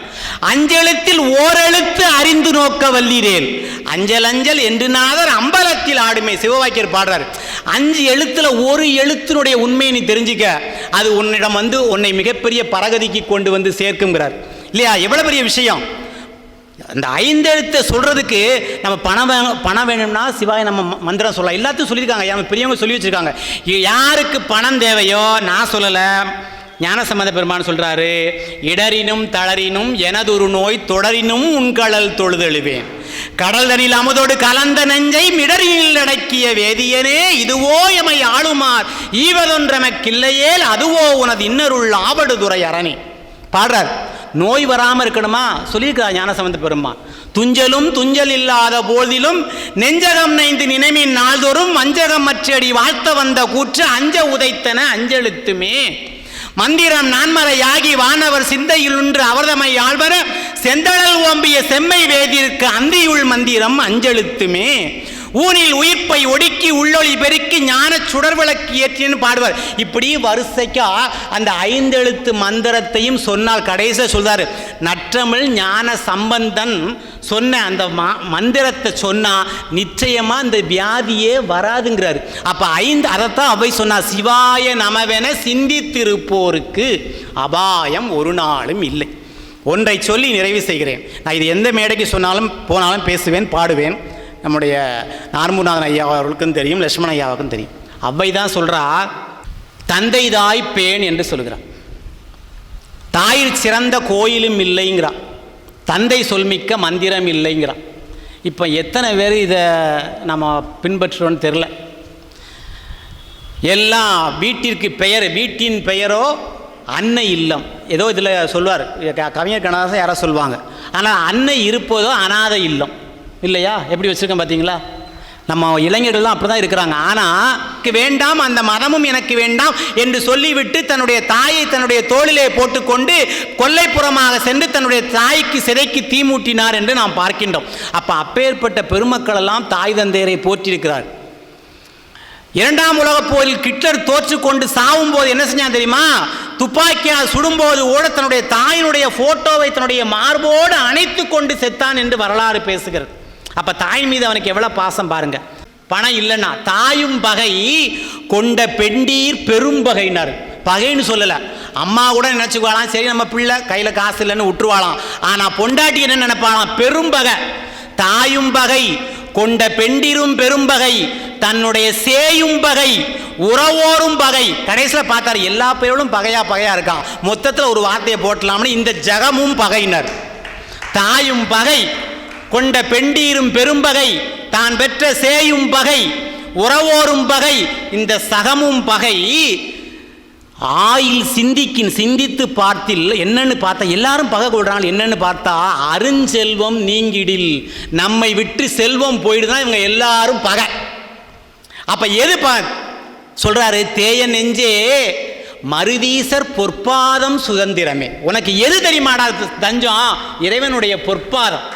அஞ்செழுத்தில் ஓரெழுத்து அறிந்து நோக்க வல்லீரேல் அஞ்சல் அஞ்சல் என்று நாதர் அம்பலத்தில் ஆடுமே. சிவவாக்கியர் பாடுறார், 5 எழுத்துல ஒரு எழுத்தினுடைய உண்மையை நீ தெரிஞ்சுக்க, அது உன்னிடம் வந்து உன்னை மிகப்பெரிய பரகதிக்கு கொண்டு வந்து சேர்க்குங்கிறார் இல்லையா. எவ்வளவு பெரிய விஷயம். அந்த 5 எழுத்தை சொல்றதுக்கு நம்ம பணம் வேணும்னா சிவாய நம்ம மந்திரம் சொல்லலாம், எல்லாத்தையும் சொல்லியிருக்காங்க, பெரியவங்க சொல்லி வச்சிருக்காங்க. யாருக்கு பணம் தேவையோ, நான் சொல்லலை, ஞானசம்பந்த பெருமான் சொல்றாரு, இடரினும் தளரினும் எனதொரு நோய் தொடரினும் உன்கடல் தொழுதெழுவேன், கடல் தனில் அமுதோடு கலந்த நெஞ்சை மிடரில் அடக்கிய வேதியனே, இதுவோ எமை ஆளுமார் ஈவதொன்றமக்கில்லையேல் அதுவோ உனது இன்னருள் ஆவடுதுறை அரணி. பாடுறார். நோய் வராமல் இருக்கணுமா சொல்லியிருக்கிறார் ஞானசம்பந்த பெருமான். துஞ்சலும் துஞ்சல் இல்லாத போதிலும் நெஞ்சகம் நைந்து நினைமின் நாள்தோறும் வஞ்சகம் மற்றடி வாழ்த்த வந்த கூற்று அஞ்ச உதைத்தன அஞ்செழுத்துமே, மந்திரம் நான்மறையாகி வானவர் சிந்தையிலுன்று அவர்தமை ஆழ்வர செந்தழல் ஓம்பிய செம்மை வேதிற்கு அந்தியுள் மந்திரம் அஞ்செழுத்துமே, ஊனில் உயிர்ப்பை ஒடுக்கி உள்ளொளி பெருக்கி ஞான சுடர்விளக்கு ஏற்றின்னு பாடுவார். இப்படி வரிசைக்கா அந்த 5 எழுத்து மந்திரத்தையும் சொன்னால் கடைசியாக சொல்றாரு, நற்றமிழ் ஞான சம்பந்தன் சொன்ன அந்த மந்திரத்தை சொன்னா நிச்சயமா இந்த வியாதியே வராதுங்கிறாரு. அப்ப 5 அதைத்தான் அவை சொன்னார், சிவாய நமவென சிந்தித்திருப்போருக்கு அபாயம் ஒரு நாளும் இல்லை. ஒன்றை சொல்லி நிறைவு செய்கிறேன். நான் இது எந்த மேடைக்கு சொன்னாலும் போனாலும் பேசுவேன், பாடுவேன். நம்முடைய நார்முநாதன் ஐயா அவர்களுக்கும் தெரியும், லட்சுமண ஐயாவுக்கும் தெரியும். அவ்வை தான் சொல்கிறா, தந்தை தாய் பேன் என்று சொல்கிறார். தாயில் சிறந்த கோயிலும் இல்லைங்கிறா, தந்தை சொல்மிக்க மந்திரம் இல்லைங்கிறா. இப்போ எத்தனை பேர் இதை நம்ம பின்பற்றுறோன்னு தெரில. எல்லாம் வீட்டிற்கு பெயர், வீட்டின் பெயரோ அன்னை இல்லம், ஏதோ இதில் சொல்வார் கவிஞர் கண்ணதாசன் யாரோ சொல்லுவாங்க. ஆனால் அன்னை இருப்பதோ அநாத இல்லம் இல்லையா? எப்படி வச்சுருக்கேன் பார்த்தீங்களா? நம்ம இளைஞர்கள்லாம் அப்படி தான் இருக்கிறாங்க. ஆனால் வேண்டாம், அந்த மதமும் எனக்கு வேண்டாம் என்று சொல்லிவிட்டு தன்னுடைய தாயை தன்னுடைய தோளிலே போட்டுக்கொண்டு கொல்லைப்புறமாக சென்று தன்னுடைய தாய்க்கு சிறைக்கு தீமூட்டினார் என்று நாம் பார்க்கின்றோம். அப்போ அப்பேற்பட்ட பெருமக்கள் எல்லாம் தாய் தந்தையரை போற்றியிருக்கிறார். 2ஆம் உலகப் போரில் ஹிட்லர் தோற்றுக்கொண்டு சாவும் போது என்ன செஞ்சான் தெரியுமா? துப்பாக்கியால் சுடும்போது ஓட தன்னுடைய தாயினுடைய போட்டோவை தன்னுடைய மார்போடு அணைத்து கொண்டு செத்தான் என்று வரலாறு பேசுகிறது. அப்ப தாய் மீது அவனுக்கு எவ்வளவு பாசம் பாருங்க. பணம் இல்லைன்னா தாயும் பகை கொண்ட பெண்டீர் பெரும் பகையினர். பகைன்னு சொல்லல, அம்மா கூட நினைச்சுக்குவாளாம், சரி நம்ம பிள்ளை கையில காசு இல்லைன்னு விட்டுருவாளாம். ஆனா பொண்டாட்டி என்ன நினைப்பாளாம்? பெரும் பகை. தாயும் பகை கொண்ட பெண்டிரும் பெரும்பகை, தன்னுடைய சேயும் பகை, உறவோரும் பகை. கடைசியில் பார்த்தாரு எல்லா பேரும் பகையா இருக்கான், மொத்தத்தில் ஒரு வார்த்தையை போட்டலாம்னு இந்த ஜகமும் பகையினர். தாயும் பகை கொண்ட பெண்டீரும் பெரும்பகை, தான் பெற்ற சேயும் பகை, உறவோரும் பகை, இந்த சகமும் பகை. ஆயில் சிந்தித்து பார்த்தில் என்னன்னு பார்த்தா எல்லாரும் பகை கொள்றாங்க. என்னன்னு பார்த்தா அருஞ்செல்வம் நீங்கிடில், நம்மை விட்டு செல்வம் போயிடுதான் இவங்க எல்லாரும் பகை. அப்ப எது சொல்றாரு? தேய நெஞ்சே மருதீசர் பொற்பாதம் சுதந்திரமே. உனக்கு எது தெரியுமாடா தஞ்சம்? இறைவனுடைய பொற்பாதம்.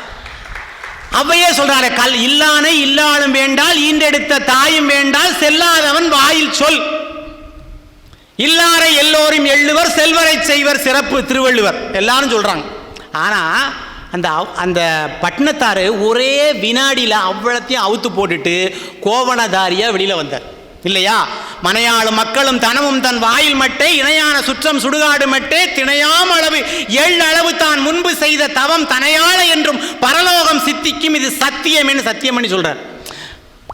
அவையே சொல்றாரு, கல் இல்லானை இல்லாலும் வேண்டால், ஈண்டெடுத்த தாயும் வேண்டால், செல்லாதவன் வாயில் சொல், இல்லாரை எல்லோரும் எள்ளுவர், செல்வரை செய்வர் சிறப்பு திருவள்ளுவர் எல்லாரும் சொல்றாங்க. ஆனா அந்த பட்டினத்தாரு ஒரே வினாடியில் அவ்வளத்தையும் அவுத்து போட்டுட்டு கோவணதாரியா வெளியில வந்தார் இல்லையா? மனையாளும் மக்களும் தனமும் தன் வாயில் மட்டே, இணையான சுற்றம் சுடுகாடு மட்டே, திணையாம் அளவு 7 அளவு தான் முன்பு செய்த தவம் தனையாள என்றும் பரலோகம் சித்திக்கும், இது சத்தியம் என்று சத்தியம் பண்ணி சொல்றார்.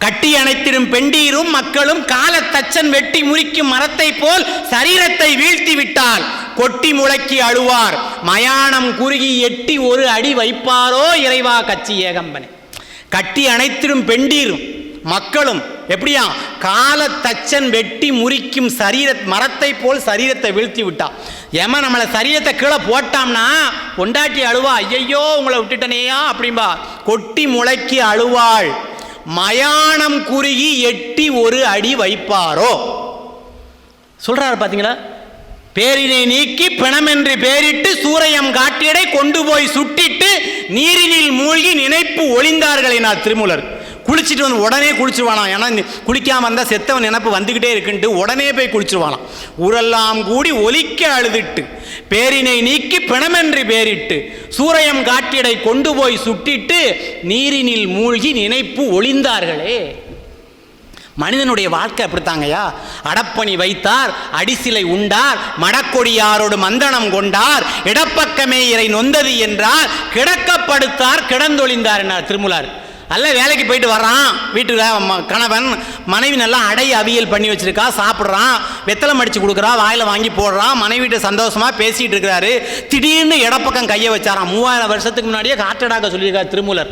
கட்டி அணைத்திடும் பெண்டீரும் மக்களும் காலத்தச்சன் வெட்டி முறிக்கும் மரத்தை போல் சரீரத்தை வீழ்த்தி விட்டால் கொட்டி முழக்கி அழுவார், மயானம் குறுகி எட்டி ஒரு அடி வைப்பாரோ இறைவா கச்சி ஏகம்பனே. கட்டி அணைத்திடும் பெண்டீரும் மக்களும் எப்படியா? காலத்தச்சன் வெட்டி முறிக்கும் மரத்தை போல் சரீரத்தை வீழ்த்தி விட்டா. ஏமா நம்மளை சரீரத்தை கீழே போட்டாம்னா கொண்டாட்டி அழுவா, ஐயோ உங்களை விட்டுட்டனேயா அப்படின்பா. கொட்டி முளைக்கி அழுவாள், மயானம் குறுகி எட்டி ஒரு அடி வைப்பாரோ சொல்றாரு. பாத்தீங்களா? பேரினை நீக்கி பிணமென்று பேரிட்டு சூரையம் காட்டியடை கொண்டு போய் சுட்டிட்டு நீரினில் மூழ்கி நினைப்பு ஒளிந்தார்களேனார் திருமூலர். குளிச்சுட்டு வந்து உடனே குளிச்சுருவானாம். ஏன்னா குளிக்காம இருந்தால் செத்தவன் நினைப்பு வந்துக்கிட்டே இருக்குன்ட்டு உடனே போய் குளிச்சுருவானாம். ஊரெல்லாம் கூடி ஒலிக்க அழுதுட்டு பேரினை நீக்கி பிணமென்று பேரிட்டு சூரையம் காட்டியடை கொண்டு போய் சுட்டிட்டு நீரினில் மூழ்கி நினைப்பு ஒளிந்தார்களே. மனிதனுடைய வாழ்க்கை அப்படித்தாங்கய்யா. அடப்பணி வைத்தார், அடிசிலை உண்டார், மடக்கொடியாரோடு மந்தனம் கொண்டார், இடப்பக்கமே இறை நொந்தது என்றார், கிடக்கப்படுத்தார் கிடந்தொழிந்தார் என்னார் திருமூலர். நல்ல வேலைக்கு போயிட்டு வர்றான், வீட்டுக்கு கணவன் மனைவி நல்லா அவியல் பண்ணி வச்சிருக்கா, சாப்பிட்றான், வெத்தலை மடிச்சு கொடுக்குறா, வாயில் வாங்கி போடுறான், மனைவிட்ட சந்தோஷமாக பேசிகிட்டு இருக்கிறாரு. திடீர்னு இடப்பக்கம் கையை வச்சாராம். 3000 வருஷத்துக்கு முன்னாடியே காற்றடாக்க சொல்லியிருக்கார் திருமூலர்.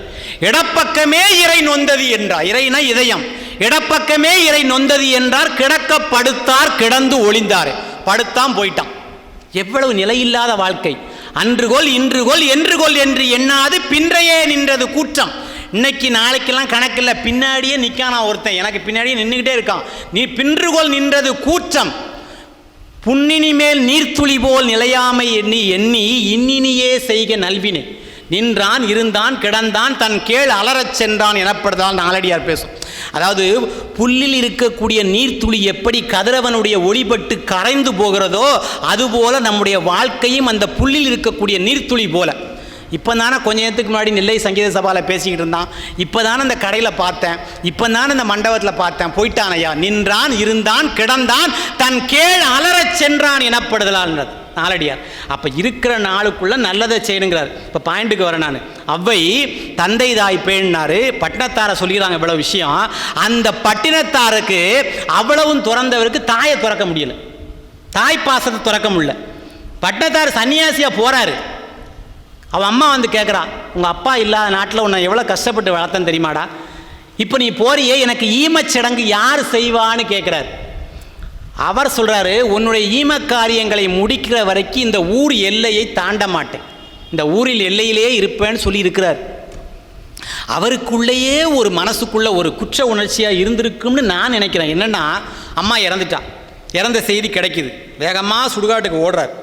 இடப்பக்கமே இறை நொந்தது என்றார். இறைனா இதயம். இடப்பக்கமே இறை நொந்தது என்றார். கிடக்க படுத்தார், கிடந்து ஒளிந்தார். படுத்தான் போயிட்டான். எவ்வளவு நிலையில்லாத வாழ்க்கை! அன்றுகொல் இன்றுகொல் என்றுகொல் என்று எண்ணாது பின்றையே நின்றது கூற்றம். இன்னைக்கு நாளைக்கெல்லாம் கணக்கில்லை, பின்னாடியே நிற்கானா ஒருத்தன், எனக்கு பின்னாடியே நின்றுக்கிட்டே இருக்கான். நீ பின்றுகொல் நின்றது கூற்றம். புண்ணினி மேல் நீர்த்துளி போல் நிலையாமை எண்ணி எண்ணி இன்னினியே செய்க நல்வினை. நின்றான், இருந்தான், கிடந்தான், தன் கேள் அலறச் சென்றான் எனப்படுதால் நாலடியார் பேசும். அதாவது புல்லில் இருக்கக்கூடிய நீர்த்துளி எப்படி கதிரவனுடைய ஒளிபட்டு கரைந்து போகிறதோ அதுபோல நம்முடைய வாழ்க்கையும் அந்த புல்லில் இருக்கக்கூடிய நீர்த்துளி போல. இப்போ தானே கொஞ்ச நேரத்துக்கு முன்னாடி நெல்லை சங்கீத சபாவில் பேசிக்கிட்டு இருந்தான். இப்போ தானே இந்த கடையில் பார்த்தேன், இப்போ தானே இந்த மண்டபத்தில் பார்த்தேன். போயிட்டான் ஐயா. நின்றான், இருந்தான், கிடந்தான், தன் கேள் அலறச் சென்றான் எனப்படுதலால்ன்றது நாலடியார். அப்போ இருக்கிற நாளுக்குள்ளே நல்லதை செய்யணுங்கிறார். இப்போ பாயிண்ட்டுக்கு வரேன் நான். அவ்வை தந்தை தாய் பேணினாரு. பட்டினத்தாரை சொல்லிக்கிறாங்க இவ்வளோ விஷயம். அந்த பட்டினத்தாருக்கு அவ்வளவும் துறந்தவருக்கு தாயை துறக்க முடியல, தாய் பாசத்தை துறக்க முடியல. பட்டினத்தார் சன்னியாசியாக போகிறாரு. அவன் அம்மா வந்து கேட்குறா, உங்கள் அப்பா இல்லாத நாட்டில் உன்னை எவ்வளோ கஷ்டப்பட்டு வளர்த்தன்னு தெரியுமாடா? இப்போ நீ போறியே, எனக்கு ஈமச்சடங்கு யார் செய்வான்னு கேட்குறாரு. அவர் சொல்கிறாரு, உன்னுடைய ஈம காரியங்களை முடிக்கிற வரைக்கும் இந்த ஊர் எல்லையை தாண்ட மாட்டேன், இந்த ஊரில் எல்லையிலே இருப்பேன்னு சொல்லி இருக்கிறார். அவருக்குள்ளேயே ஒரு மனசுக்குள்ள ஒரு குற்ற உணர்ச்சியாக இருந்திருக்கும்னு நான் நினைக்கிறேன். என்னென்னா, அம்மா இறந்துட்டான், இறந்த செய்தி கிடைக்குது, வேகமாக சுடுகாட்டுக்கு ஓடுறார்.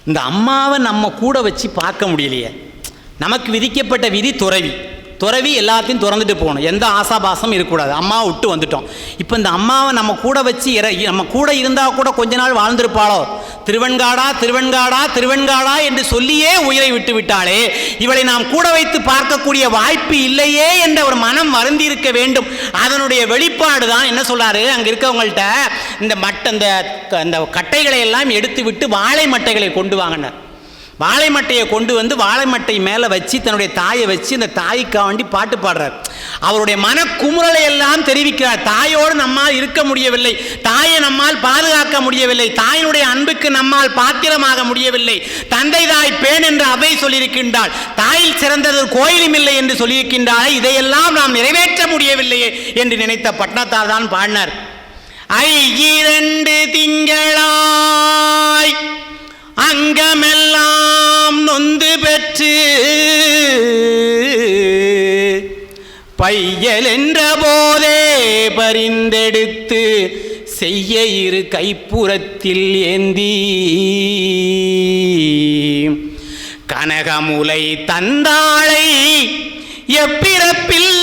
இந்த அம்மாவை நம்ம கூட வச்சு பார்க்க முடியலையே. நமக்கு விதிக்கப்பட்ட விதி துறவி. துறவி எல்லாத்தையும் திறந்துட்டு போகணும், எந்த ஆசாபாசம் இருக்கக்கூடாது. அம்மாவை விட்டு வந்துட்டோம். இப்போ இந்த அம்மாவை நம்ம கூட வச்சு நம்ம கூட இருந்தால் கூட கொஞ்ச நாள் வாழ்ந்திருப்பாளோ. திருவெண்காடா திருவெண்காடா திருவெண்காடா என்று சொல்லியே உயிரை விட்டு விட்டாளே, இவளை நாம் கூட வைத்து பார்க்கக்கூடிய வாய்ப்பு இல்லையே என்ற ஒரு மனம் வருந்தி இருக்க வேண்டும். அதனுடைய வெளிப்பாடு தான் என்ன சொல்றாரு அங்கே இருக்கவங்கள்ட்ட, இந்த கட்டைகளை எல்லாம் எடுத்து விட்டு வாழை மட்டைகளை கொண்டு வாங்கினார். வாழை மட்டையை கொண்டு வந்து வாழை மட்டை மேலே வச்சு தன்னுடைய தாயை வச்சு அந்த தாய்க்காக வேண்டி பாட்டு பாடுறார். அவருடைய மனக்குமுறலை எல்லாம் தெரிவிக்கிறார். தாயோடு நம்மால் இருக்க முடியவில்லை, தாயை நம்மால் பாதுகாக்க முடியவில்லை, தாயினுடைய அன்புக்கு நம்மால் பாத்திரமாக முடியவில்லை. தந்தை தாய் பேன் என்று அவை சொல்லியிருக்கின்றாள், தாயில் சிறந்தது கோயிலும் இல்லை என்று சொல்லியிருக்கின்றாள். இதையெல்லாம் நாம் நிறைவேற்ற முடியவில்லையே என்று நினைத்த பட்னத்தார் தான் பாடினார். 2 திங்களாய் அங்கமெல்லாம் நொந்து பெற்று பையல் என்ற போதே பரிந்தெடுத்து செய்ய இரு கைப்புறத்தில் ஏந்தி கனகமுலை தந்தாளை எப்பிறப்பில்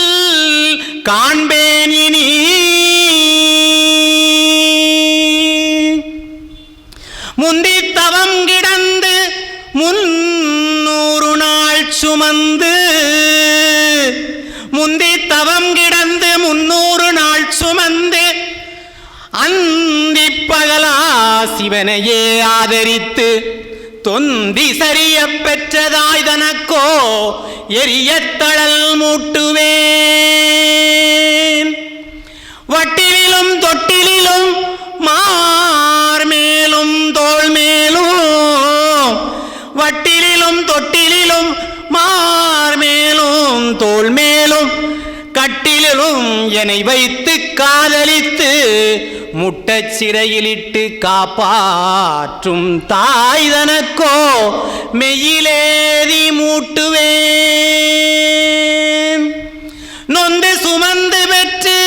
காண்பேன் இனி. முந்தி தவம் கிடந்து 300 நாள் சுமந்து, முந்தி தவம் கிடந்து 300 நாள் சுமந்து அந்தி பகலா சிவனையே ஆதரித்து தொந்தி சரிய பெற்றதாய் தனக்கோ எரியத்தழல் மூட்டுவேன். வட்டிலும் தொட்டிலும் மார்மேலும் தோள் மேலும், வட்டிலும் தொட்டிலும் மார்மேலும் தோள் மேலும் கட்டிலும் என்னை வைத்து காதலித்து முட்டச் சிறையிலிட்டு காப்பாற்றும் தாய் தனக்கோ மெய்யிலேதி மூட்டுவேன். நொந்து சுமந்து பெற்று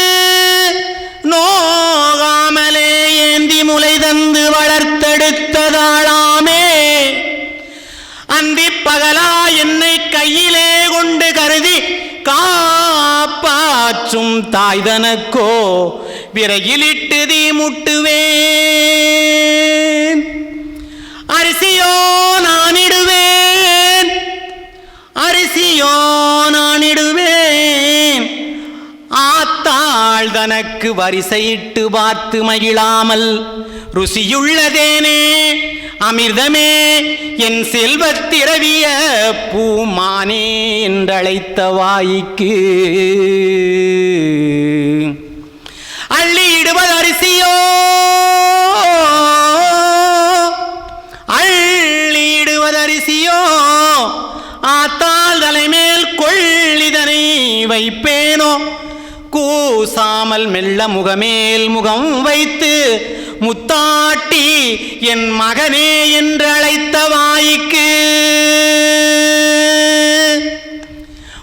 நோகாமலே ஏந்தி முளை தந்து வளர்த்தெடுத்ததாளாமே, அந்தி பகலா என்னை கையிலே கொண்டு கருதி காப்பாற்றும் தாய் தனக்கோ விறகிலிட்டு தீ முட்டுவேன். அரிசியோ நானிடுவேன், அரிசியோ நானிடுவேன், ஆத்தாள் தனக்கு வரிசையிட்டு பார்த்து மகிழாமல் ருசியுள்ளதேனே அமிர்தமே என் செல்வத்திரவிய பூமானே என்றழைத்த வாய்க்கு அள்ளியிடுவது அரிசியோ அள்ளியிடுவது அரிசியோ ஆத்தால் தலைமேல் கொள்ளிதனை வைப்பேனோ கூசாமல் மெல்ல முகமேல் முகம் வைத்து முத்தாட்டி என் மகனே என்று அழைத்த வாய்க்கு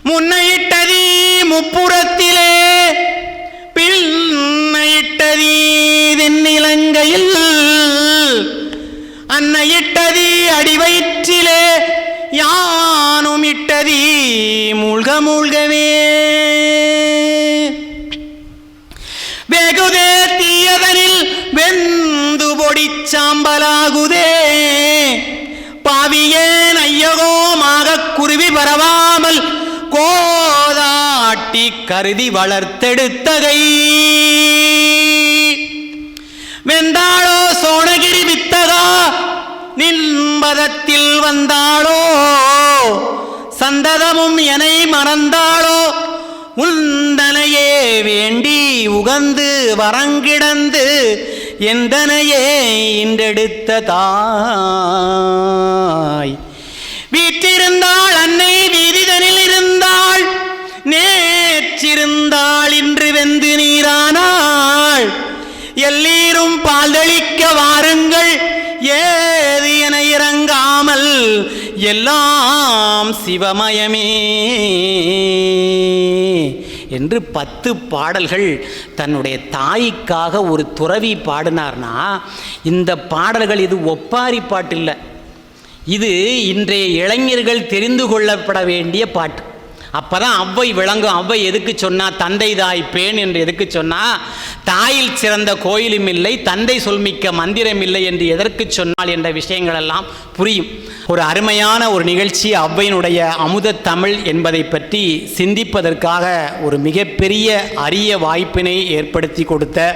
முன்னையிட்டதீ முப்புறத்திலே பின்னையிட்டதீ தென்னிலங்கையில் அன்னையிட்டதீ அடிவயிற்றிலே யானும் இட்டதீ மூழ்க மூழ்கவே வெகுதே தீயதனில் வெந்து பொடிச்சாம்பலாகுதே பாவியேன் ஐயகோமாக குருவி பரவாமல் கோதாட்டி கருதி வளர்த்தெடுத்தகை வெந்தாளோ சோணகிரி வித்தகா நின்பதத்தில் வந்தாளோ சந்ததமும் எனை மறந்தாளோ உந்தனையே வேண்டி உகந்து வரங்கிடந்து எந்தனையே இன்றெடுத்த தாய் வீற்றிருந்தாள் அன்னை வீதிதனில் இருந்தாள் நேற்றிருந்தாள் இன்று வெந்து நீரானாள் எல்லீரும் பால்தளிக்க வாருங்கள் ஏது என இறங்காமல் எல்லாம் சிவமயமே என்று 10 பாடல்கள் தன்னுடைய தாய்க்காக ஒரு துறவி பாடினார்னா, இந்த பாடல்கள் இது ஒப்பாரி பாட்டு இல்லை, இது இன்றைய இளைஞர்கள் தெரிந்து கொள்ளப்பட வேண்டிய பாட்டு. அப்போ தான் அவ்வை விளங்கும். அவ்வை எதுக்கு சொன்னா தந்தை தாய் பேன் என்று எதுக்கு சொன்னா, தாயில் சிறந்த கோயிலும் இல்லை தந்தை சொல்மிக்க மந்திரம் இல்லை என்று எதற்கு சொன்னால் என்ற விஷயங்கள் எல்லாம் புரியும். ஒரு அருமையான ஒரு நிகழ்ச்சி அவ்வையினுடைய அமுத தமிழ் என்பதை பற்றி சிந்திப்பதற்காக ஒரு மிகப்பெரிய அரிய வாய்ப்பினை ஏற்படுத்தி கொடுத்த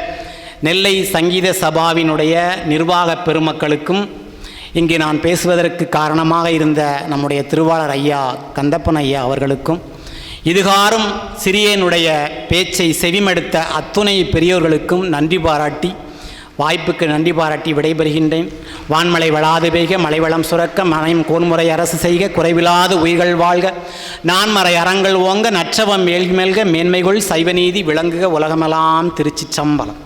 நெல்லை சங்கீத சபாவினுடைய நிர்வாக பெருமக்களுக்கும், இங்கே நான் பேசுவதற்கு காரணமாக இருந்த நம்முடைய திருவாளர் ஐயா கந்தப்பன் ஐயா அவர்களுக்கும், இதுகாரும் சிறியனுடைய பேச்சை செவிமடுத்த அத்துணை பெரியோர்களுக்கும் நன்றி பாராட்டி, வாய்ப்புக்கு நன்றி பாராட்டி விடைபெறுகின்றேன். வான்மலை வளாது பெய்க, மலைவளம் சுரக்க, மனையும் கோன்முறை அரசு செய்க, குறைவிலாது உயிர்கள் வாழ்க, நான்மறை அறங்கள் ஓங்க, நற்றவம் மேல்க மேன்மைகள் சைவநீதி விளங்குக, உலகமெல்லாம் திருச்சிற்றம்பலம்.